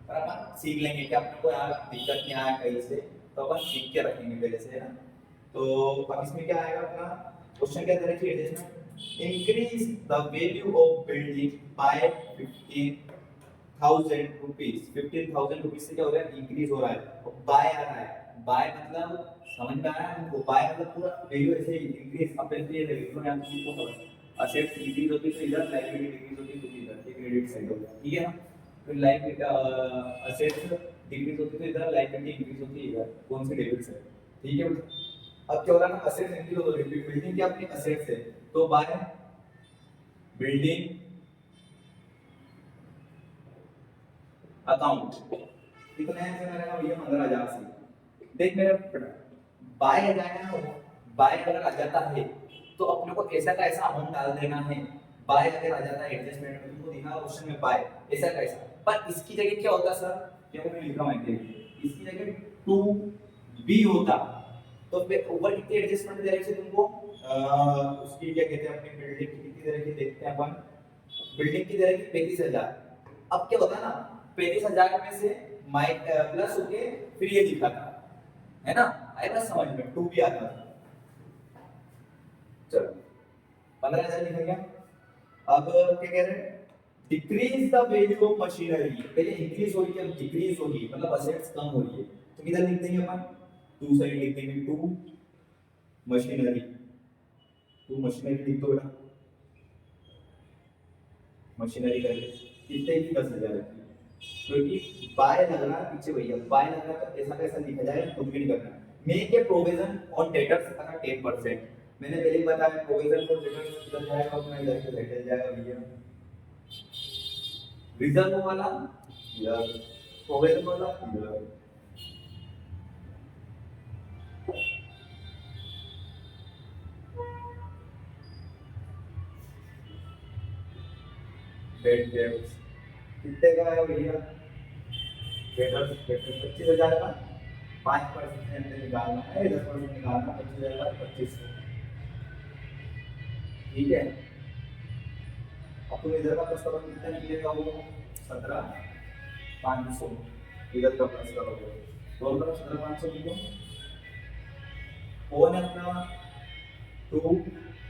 पर अपन सीख लेंगे कि अपने को यार दिक्कत नहीं आया कहीं से, तो अपन सीख के रखेंगे पहले से, है ना। तो अब इसमें क्या आएगा अपना क्वेश्चन, क्या दे रखी है adjustment, increase the value of building bye 15,000 rupees. 15,000 rupees से क्या हो रहा है, इंक्रीज हो रहा है, बाय आ रहा है, बाय मतलब समझ में आ रहा है हमको, बाय मतलब पूरा वैल्यू ऐसे इंक्रीज अपन पे रेशियो में आपको पता असेट्स इंक्रीज होती है तो इधर लायबिलिटी डिक्रीज होती है तो इधर ये क्रेडिट साइड होगा, ठीक है ना। फिर लाइक असेट्स डिक्रीज होती है तो इधर लायबिलिटी इंक्रीज होती है इधर, कौन सी डेबिट साइड, ठीक है। अब क्या हो रहा है ना, असेट्स इंक्रीज हो रही है, बिल्डिंग क्या अपनी असेट्स है, तो बाय बिल्डिंग अकाउंट कितने हैं से मेरा भैया 15,000 से, देख मेरा बाय आ जाएगा ना, बाय अगर आ जाता है तो अपने को ऐसा का ऐसा अमाउंट डाल देना है। बाय अगर आ जाता है एडजस्टमेंट में, तुमको दिखा ऑप्शन में बाय ऐसा का ऐसा, पर इसकी जगह क्या होता सर, देखो मैं लिख रहा हूं इसकी जगह टू बी होता, तो फिर ऊपर कितनी एडजस्टमेंट दे रखी है तुमको, उसकी क्या कहते हैं अपनी बिल्डिंग की कितनी दे रखी देखते हैं अपन, बिल्डिंग की दे रखी 35,000। अब क्या होता है ना 35,000 में से माइक प्लस होके फिर ये दिखाता है ना, आएगा समझ में, टू भी आता है। चलो 15,000 लिखा गया। अब क्या कह रहे हैं, decrease the value of machinery, पहले इंक्रीज हो रही है अब डिक्रीज होगी, मतलब असेट्स कम हो रही है, तो किधर लिख देंगे अपन, टू साइड लिख देंगे, टू मशीनरी, टू मशीनरी लिख दो बेटा, मशीनरी कर कितने की 10,000 की, क्योंकि बाय लग रहा है पीछे भैया, बाय लग रहा है तो ऐसा कैसा लिखा जाएगा, कुछ भी नहीं करना। Make a provision on debtors का 10%, मैंने पहले ही बताया प्रोविजन फॉर डेटर्स किधर जाएगा, अपना इधर से लेटर जाएगा भैया, रिजर्व वाला इधर, प्रोविजन वाला इधर, डेट डेट्स कितने का है भैया, डेटर्स 25,000 का 5% निकालना है, 10% निकालना, 25,000 2500, ठीक है। अब तुम इधर का प्लस करो कितना निकलेगा वो 17,500, इधर का प्लस करोगे दोनों तरफ 17,500 लिखो। कौन है अपना टू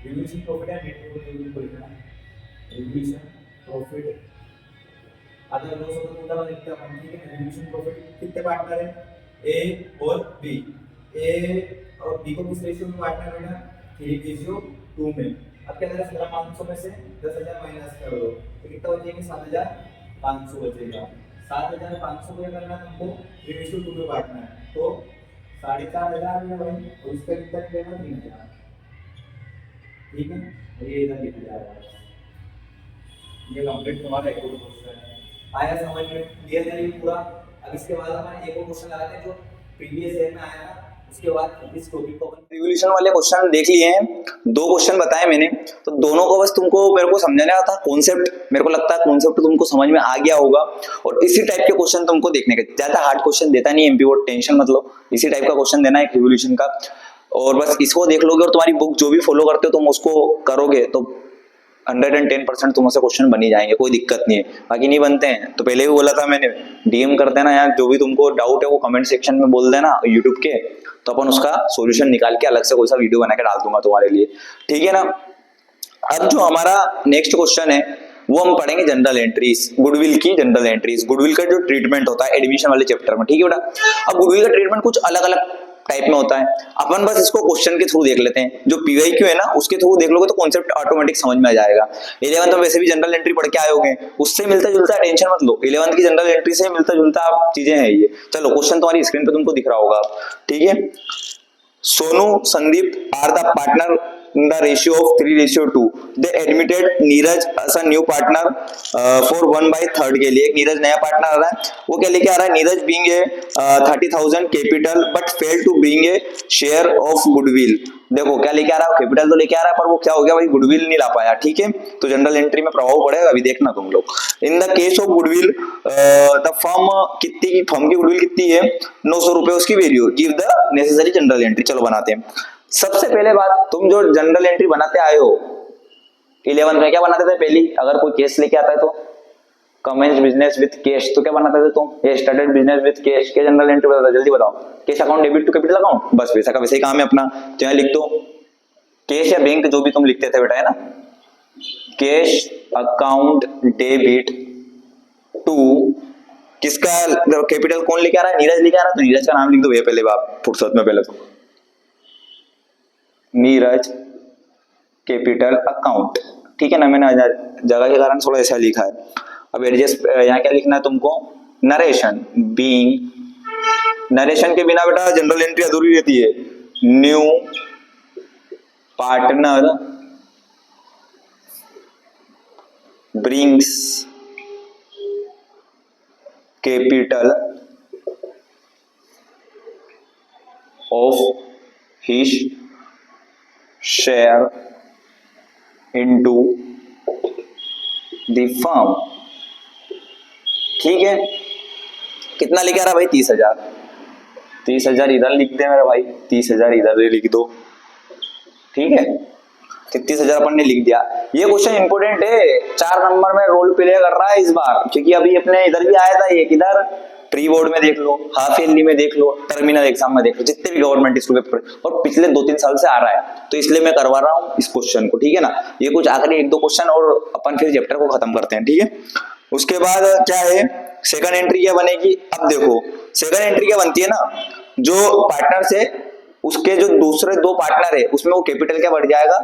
रिड्यूसिंग प्रॉफिट है, नेट प्रॉफिट को लिखना है, रिड्यूसिंग प्रॉफिट अगर 200 को उधर लिखते हैं ठीक है। रिड्यूसिंग प्रॉफिट कितने पार्टनर है, ए और बी, ए और बी को किस रेशियो में बांटना है बेटा, 3:2 में। अब क्या करें 17,500 में से 10,000 माइनस कर दो तो कितना बचेगा, 7,500 बचेगा। 7,500 को क्या करना है तुमको 3:2 में बांटना है, तो 4,500 में भाई, तो इसका कितना निकलेगा 3,000, ठीक है। ये इधर लिखा जा रहा है, ये कंप्लीट तुम्हारा एक और क्वेश्चन है, आया समझ में, क्लियर है ये पूरा। अब इसके बाद हमारा एक और क्वेश्चन लगाते हैं जो प्रीवियस ईयर में आया था, उसके बाद इस टॉपिक को अपन रिवोल्यूशन वाले क्वेश्चन देख लिए हैं, दो क्वेश्चन बताए मैंने, तो दोनों को बस तुमको मेरे को समझाना था, कॉन्सेप्ट मेरे को लगता है कॉन्सेप्ट तुमको समझ में आ गया होगा, और इसी टाइप के क्वेश्चन तुमको देखने के, ज्यादा हार्ड क्वेश्चन देता नहीं एमपी बोर्ड, टेंशन मतलब इसी टाइप का क्वेश्चन देना है रिवोल्यूशन का, और बस इसको देख लोगे और तुम्हारी बुक जो भी फॉलो करते हो तुम उसको करोगे तो 110% तुमसे क्वेश्चन बन ही जाएंगे, कोई दिक्कत नहीं है। बाकी नहीं बनते हैं तो पहले भी बोला था मैंने, डीएम कर देना यार, जो भी तुमको डाउट है वो कमेंट सेक्शन में बोल देना यूट्यूब के, तो अपन उसका सॉल्यूशन निकाल के अलग से कोई सा वीडियो बना के डाल दूंगा तुम्हारे लिए, ठीक है ना। अब जो हमारा नेक्स्ट क्वेश्चन है वो हम पढ़ेंगे जनरल एंट्रीज, गुडविल की जनरल एंट्रीज, गुडविल का जो ट्रीटमेंट होता है एडमिशन वाले चैप्टर में, ठीक है बेटा। अब गुडविल का ट्रीटमेंट कुछ अलग अलग टाइप में होता है, अपन बस इसको क्वेश्चन के थ्रू देख लेते हैं, जो पीवाईक्यू है ना उसके थ्रू देख लोगे तो कॉन्सेप्ट ऑटोमेटिक समझ में आ जाएगा। 11th में वैसे भी जनरल एंट्री पढ़ के आए होंगे, उससे मिलता जुलता है, टेंशन मत लो, 11th की जनरल एंट्री से मिलता जुलता चीजें हैं ये। चलो क्वेश्चन तुम्हारी स्क्रीन पे तुमको दिख रहा होगा, ठीक है। Sonu Sandeep are the partner in the ratio of 3:2. They admitted Neeraj as a new partner for 1/3 के लिए, एक नीरज नया पार्टनर आ रहा है, वो क्या लेके आ रहा है, Neeraj being a 30,000 capital but fail to bring a share of goodwill. देखो क्या लेके आ रहा है, कैपिटल तो लेके आ रहा है पर वो क्या हो गया भाई, गुडविल नहीं ला पाया, ठीक है, तो जनरल एंट्री में प्रभाव पड़ेगा, अभी देखना तुम लोग। इन the case of goodwill the firm कितनी, फर्म की गुडविल कितनी है, 900 रुपए उसकी value, give the necessary general entry. चलो बनाते हैं। सबसे पहले बात, तुम जो जनरल एंट्री बनाते आए हो 11 में, क्या बनाते थे पहली, अगर कोई केस लेके आता है तो कमेंस बिजनेस विद कैश, तो क्या बनाते थे तुम, ये स्टार्टेड बिजनेस विद कैश, क्या जनरल एंट्री बताता, जल्दी बताओ, cash account debit to capital account, बस वैसा का वैसे ही काम है अपना, तो यहाँ लिख दो कैश या बैंक जो भी तुम लिखते थे बेटा, है ना, कैश अकाउंट डेबिट टू किसका, कैपिटल कौन लेके आ रहा है, नीरज लेके आ रहा है, तो नीरज का नाम लिख दो भैया पहले बाप फुर्सत में, पहले तो नीरज कैपिटल अकाउंट, ठीक है ना, मैंने जगह के कारण थोड़ा ऐसा लिखा है। अब एडजस्ट यहाँ क्या लिखना है तुमको, नरेशन बीइंग, नरेशन के बिना बेटा जनरल एंट्री अधूरी रहती है, new partner brings capital of his share into the firm. ठीक है, कितना लेके आ रहा भाई? 30,000। 30,000 इधर लिख दे मेरा भाई, 30,000 इधर लिख दो। ठीक है, 33,000 अपन ने लिख दिया। ये क्वेश्चन इंपोर्टेंट है, 4 नंबर में रोल प्ले कर रहा है इस बार, क्योंकि अभी अपने इधर भी आया था ये, किधर? प्री बोर्ड में देख लो, हाफ ईयरली में देख लो, टर्मिनल एग्जाम में देख लो, जितने भी गवर्नमेंट स्कूल पेपर, और पिछले 2-3 साल से आ रहा है, तो इसलिए मैं करवा रहा हूँ इस क्वेश्चन को। ठीक है ना, ये कुछ आखिरी 1-2 क्वेश्चन और अपन फिर चैप्टर को खत्म करते हैं। ठीक है, उसके बाद क्या है, सेकंड एंट्री क्या बनेगी? अब देखो सेकंड एंट्री क्या बनती है ना, जो पार्टनर से उसके जो दूसरे 2 पार्टनर है उसमें वो कैपिटल क्या बढ़ जाएगा?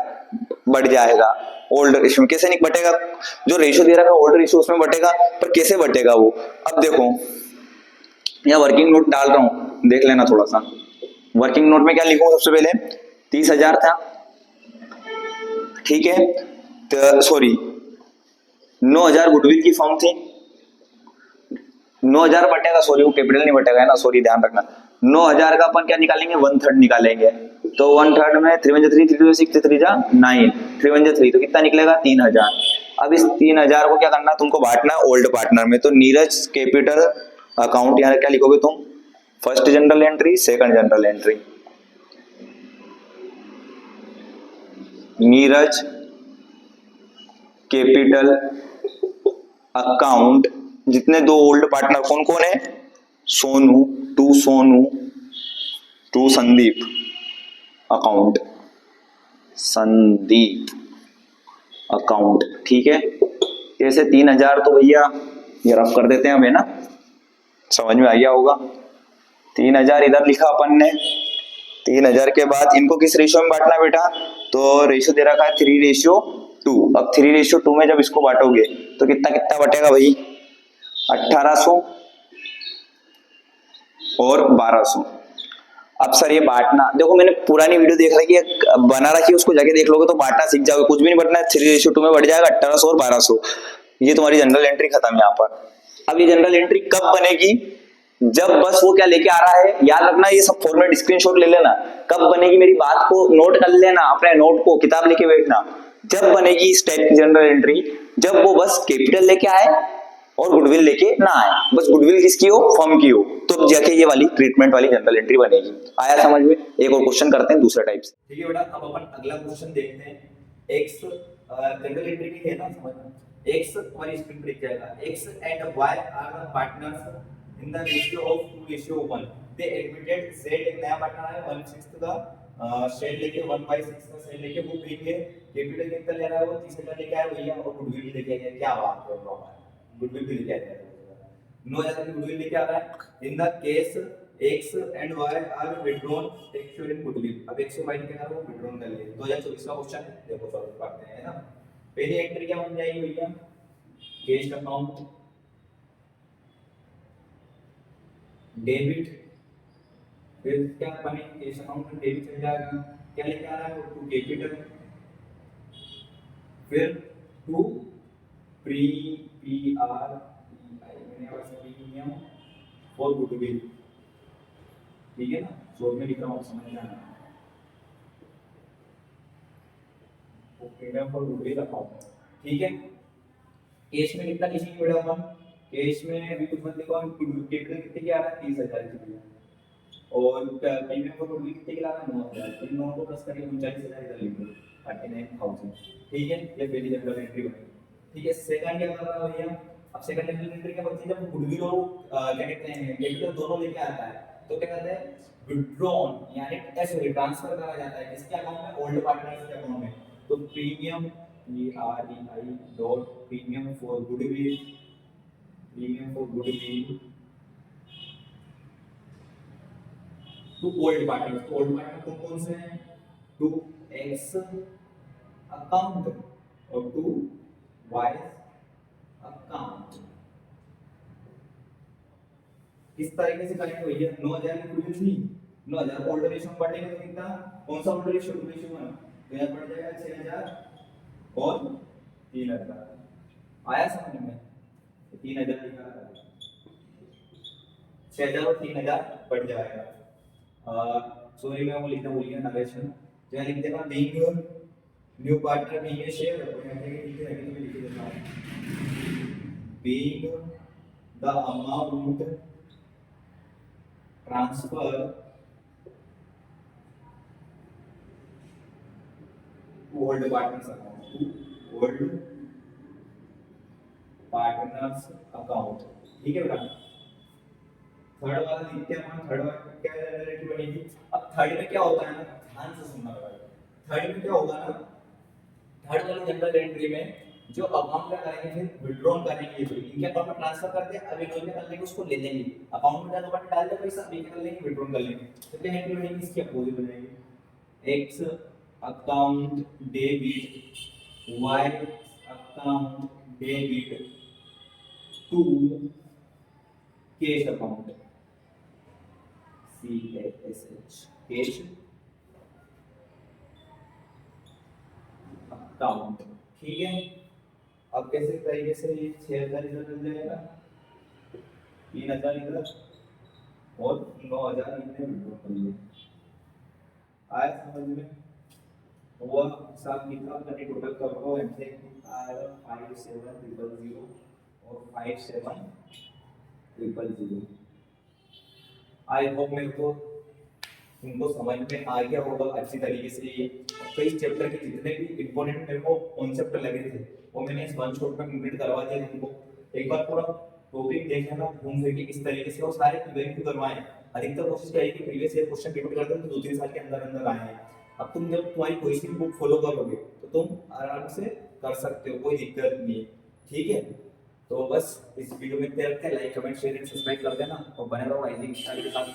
बढ़ जाएगा। ओल्ड रेशियो में कैसे नहीं बटेगा? जो रेशियो दे रखा है ओल्ड रेशियो उसमें बटेगा, पर कैसे बटेगा वो? अब देखो यहाँ वर्किंग नोट डाल रहा हूं, देख लेना थोड़ा सा। वर्किंग नोट में क्या लिखूं? सबसे पहले 30,000 था, ठीक है, तो सॉरी 9,000 गुडविल की फॉर्म थी, 9,000 बटेगा, सॉरी वो कैपिटल नहीं बटेगा है ना, सॉरी ध्यान रखना। 9,000 का अपन क्या निकालेंगे? 1/3 निकालेंगे, तो 1/3 में 3 1 3 3 6 3 9, 3 1 3, तो कितना निकलेगा? 3,000। अब इस 3,000 को क्या करना, तुमको बांटना ओल्ड पार्टनर में। तो नीरज कैपिटल अकाउंट, यहाँ क्या लिखोगे तुम? First general entry, second general entry. Neeraj capital account, जितने 2 ओल्ड पार्टनर कौन कौन है? Sonu, to Sandeep account, Sandeep account. ठीक है, जैसे 3,000 तो भैया ये रफ कर देते हैं हमें ना, समझ में आ गया होगा। 3,000 इधर लिखा अपन ने, 3,000 के बाद इनको किस रेशियो में बांटना बेटा? तो रेशियो दे रखा है 3:2। अब 3:2 में जब इसको बांटोगे तो कितना कितना बटेगा भाई? 1,800 और 1,200। अब सर ये बांटना देखो, मैंने पुरानी वीडियो देख रखी है, बना रखी है, उसको जाके देख लोगे तो बांटना सीख जाओगे। कुछ भी नहीं बटना है, 3:2 में बढ़ जाएगा 1,800 और 1,200। ये तुम्हारी जनरल एंट्री खत्म यहाँ पर। अब ये जनरल एंट्री कब बनेगी? जब बस वो क्या लेके आ रहा है, याद रखना, ये सब फॉर्मेट स्क्रीनशॉट ले लेना। कब बनेगी, मेरी बात को नोट कर लेना, अपने नोट को किताब लेके बैठना। जब बनेगी इस टाइप की जनरल एंट्री, जब वो बस कैपिटल लेके आए और गुडविल लेके ना आए, बस गुडविल किसकी हो? फर्म की हो, तो जाके ये वाली ट्रीटमेंट वाली जनरल एंट्री बनेगी। आया समझ में? एक और क्वेश्चन करते हैं दूसरा टाइप से। ठीक है बेटा, अब अपन अगला क्वेश्चन देखते हैं। एक्स जनरल एंट्री की है ना, समझ में? एक्स हमारी स्क्रीन पर दिख जाएगा। X and Y are the partners in the ratio of 2:1। They admitted Z, एक नया पार्टनर है 1/6 का शेयर लेके, 1/6 का शेयर लेके वो पे के कैपिटल कितना ले रहा है? वो 30,000 लेके आया भैया, और गुडविल लेके आया। क्या बात कर रहा हूं, गुडविल भी लेके आया, 9,000 की गुडविल लेके आ रहा है। In the case X and Y are withdrawn textual in goodwill. अब एक्स और वाई के वो विड्रॉन कर लिए। 2024 का क्वेश्चन है, देखो सॉल्व करते हैं, है ना। पहली एंट्री क्या बन जाएगी भैया? कैश अकाउंट डेबिट, फिर क्या बनेगी? कैश अकाउंट में डेबिट चल जाएगा। क्या लेके आ रहा है? टू कैपिटल, फिर टू प्री पी आर मैंने बस प्रीमियम फॉर गुडविल। ठीक है ना, शॉर्ट में लिख रहा हूं, समझ जाना। वो प्रीमियम फॉर गुडविल अकाउंट। ठीक है, कैश में कितना लिखेंगे बेटा अपन? कैश में अभी कुछ मत लिखो, हम कैपिटल कितने की आ रहा है? 30,000 की, और प्रीमियम फॉर गुडविल कितने की ला रहा है? 9,000। इन दोनों को प्लस करके 39,000 इधर लिख दो, 39,000। ठीक है, ये पहली जनरल एंट्री बनी। ठीक है, सेकंड क्या कर रहा है भैया? अब सेकंड जनरल एंट्री क्या बनती है? जब गुडविल और क्या कहते हैं कैपिटल दोनों लेके आता है, तो क्या कहते हैं? विड्रॉन, यानी ऐसे ट्रांसफर करा जाता है किसके अकाउंट में? ओल्ड पार्टनर्स के अकाउंट में। तो premium PREI dot premium for goodwill, premium for goodwill to old partners. तो ओल्ड पार्टनर कौन कौन से हैं? टू एक्स अकाउंट और टू वाई अकाउंट। किस तरीके से करेंगे भैया? 9,000 की गुडविल थी, 9,000 ओल्ड रेशियो में बढ़ेगा तो कितना? कौन सा ओल्ड रेशियो? 2:1। तो यहाँ बढ़ जाएगा 6,000 और 3,000। आया समझ में? 3,000 लिखा है, 6,000 और 3,000 बढ़ जाएगा। सॉरी मैं वो लिखना भूल गया, नरेशन जो लिख देगा being new partner being a share, और यहाँ पे लिख देता हूँ being the amount transfer to old partners account, to old partners account. ठीक है बेटा, थर्ड वाला लिखते हैं हम। थर्ड वाला क्या जनरेटिव बनेगी? अब थर्ड में क्या होता है ना, ध्यान से सुनना बेटा। थर्ड में क्या होगा ना, थर्ड वाली जनरल एंट्री में जो अकाउंट का करेंगे फिर विड्रॉ करेंगे, तो इनके अकाउंट में ट्रांसफर कर दिया, अब इन्होंने कर लेंगे उसको ले लेंगे, अकाउंट में जाकर अपन डाल दे पैसा, अभी कर लेंगे विड्रॉ कर लेंगे। तो क्या एंट्री बनेगी? इसकी अपोजिट हो जाएगी, X account debit Y account debit to cash account, CASH cash account. ठीक है, अब कैसे तरीके से ये 6000 इधर मिल जाएगा, 3000 इधर और 9000 इधर विड्रॉ कर लिए। आया समझ में? वो हिसाब किताब करके टोटल करो, ऐसे आएगा 5700 और 5700। आई होप मेरे को तुमको समझ में आ गया होगा अच्छी तरीके से। ये कई चैप्टर के जितने भी इंपॉर्टेंट मेरे को कॉन्सेप्ट लगे थे वो मैंने इस वन शॉट में कंप्लीट करवा दिया तुमको। एक बार पूरा टॉपिक देख लेना घूम फिर के इस तरीके से, और सारे प्रीवियस करवाएं। अधिकतर कोशिश करिए कि प्रीवियस ईयर क्वेश्चन रिपीट करते हैं तो 2-3 साल के अंदर अंदर आए हैं। अब तुम जब तुम्हारी कोई सी बुक फॉलो करोगे तो तुम आराम से कर सकते हो, कोई दिक्कत नहीं है। ठीक है, तो बस इस वीडियो में इतना रखते हैं। Like comment share and subscribe कर देना और बने रहो राइजिंग स्टार के साथ।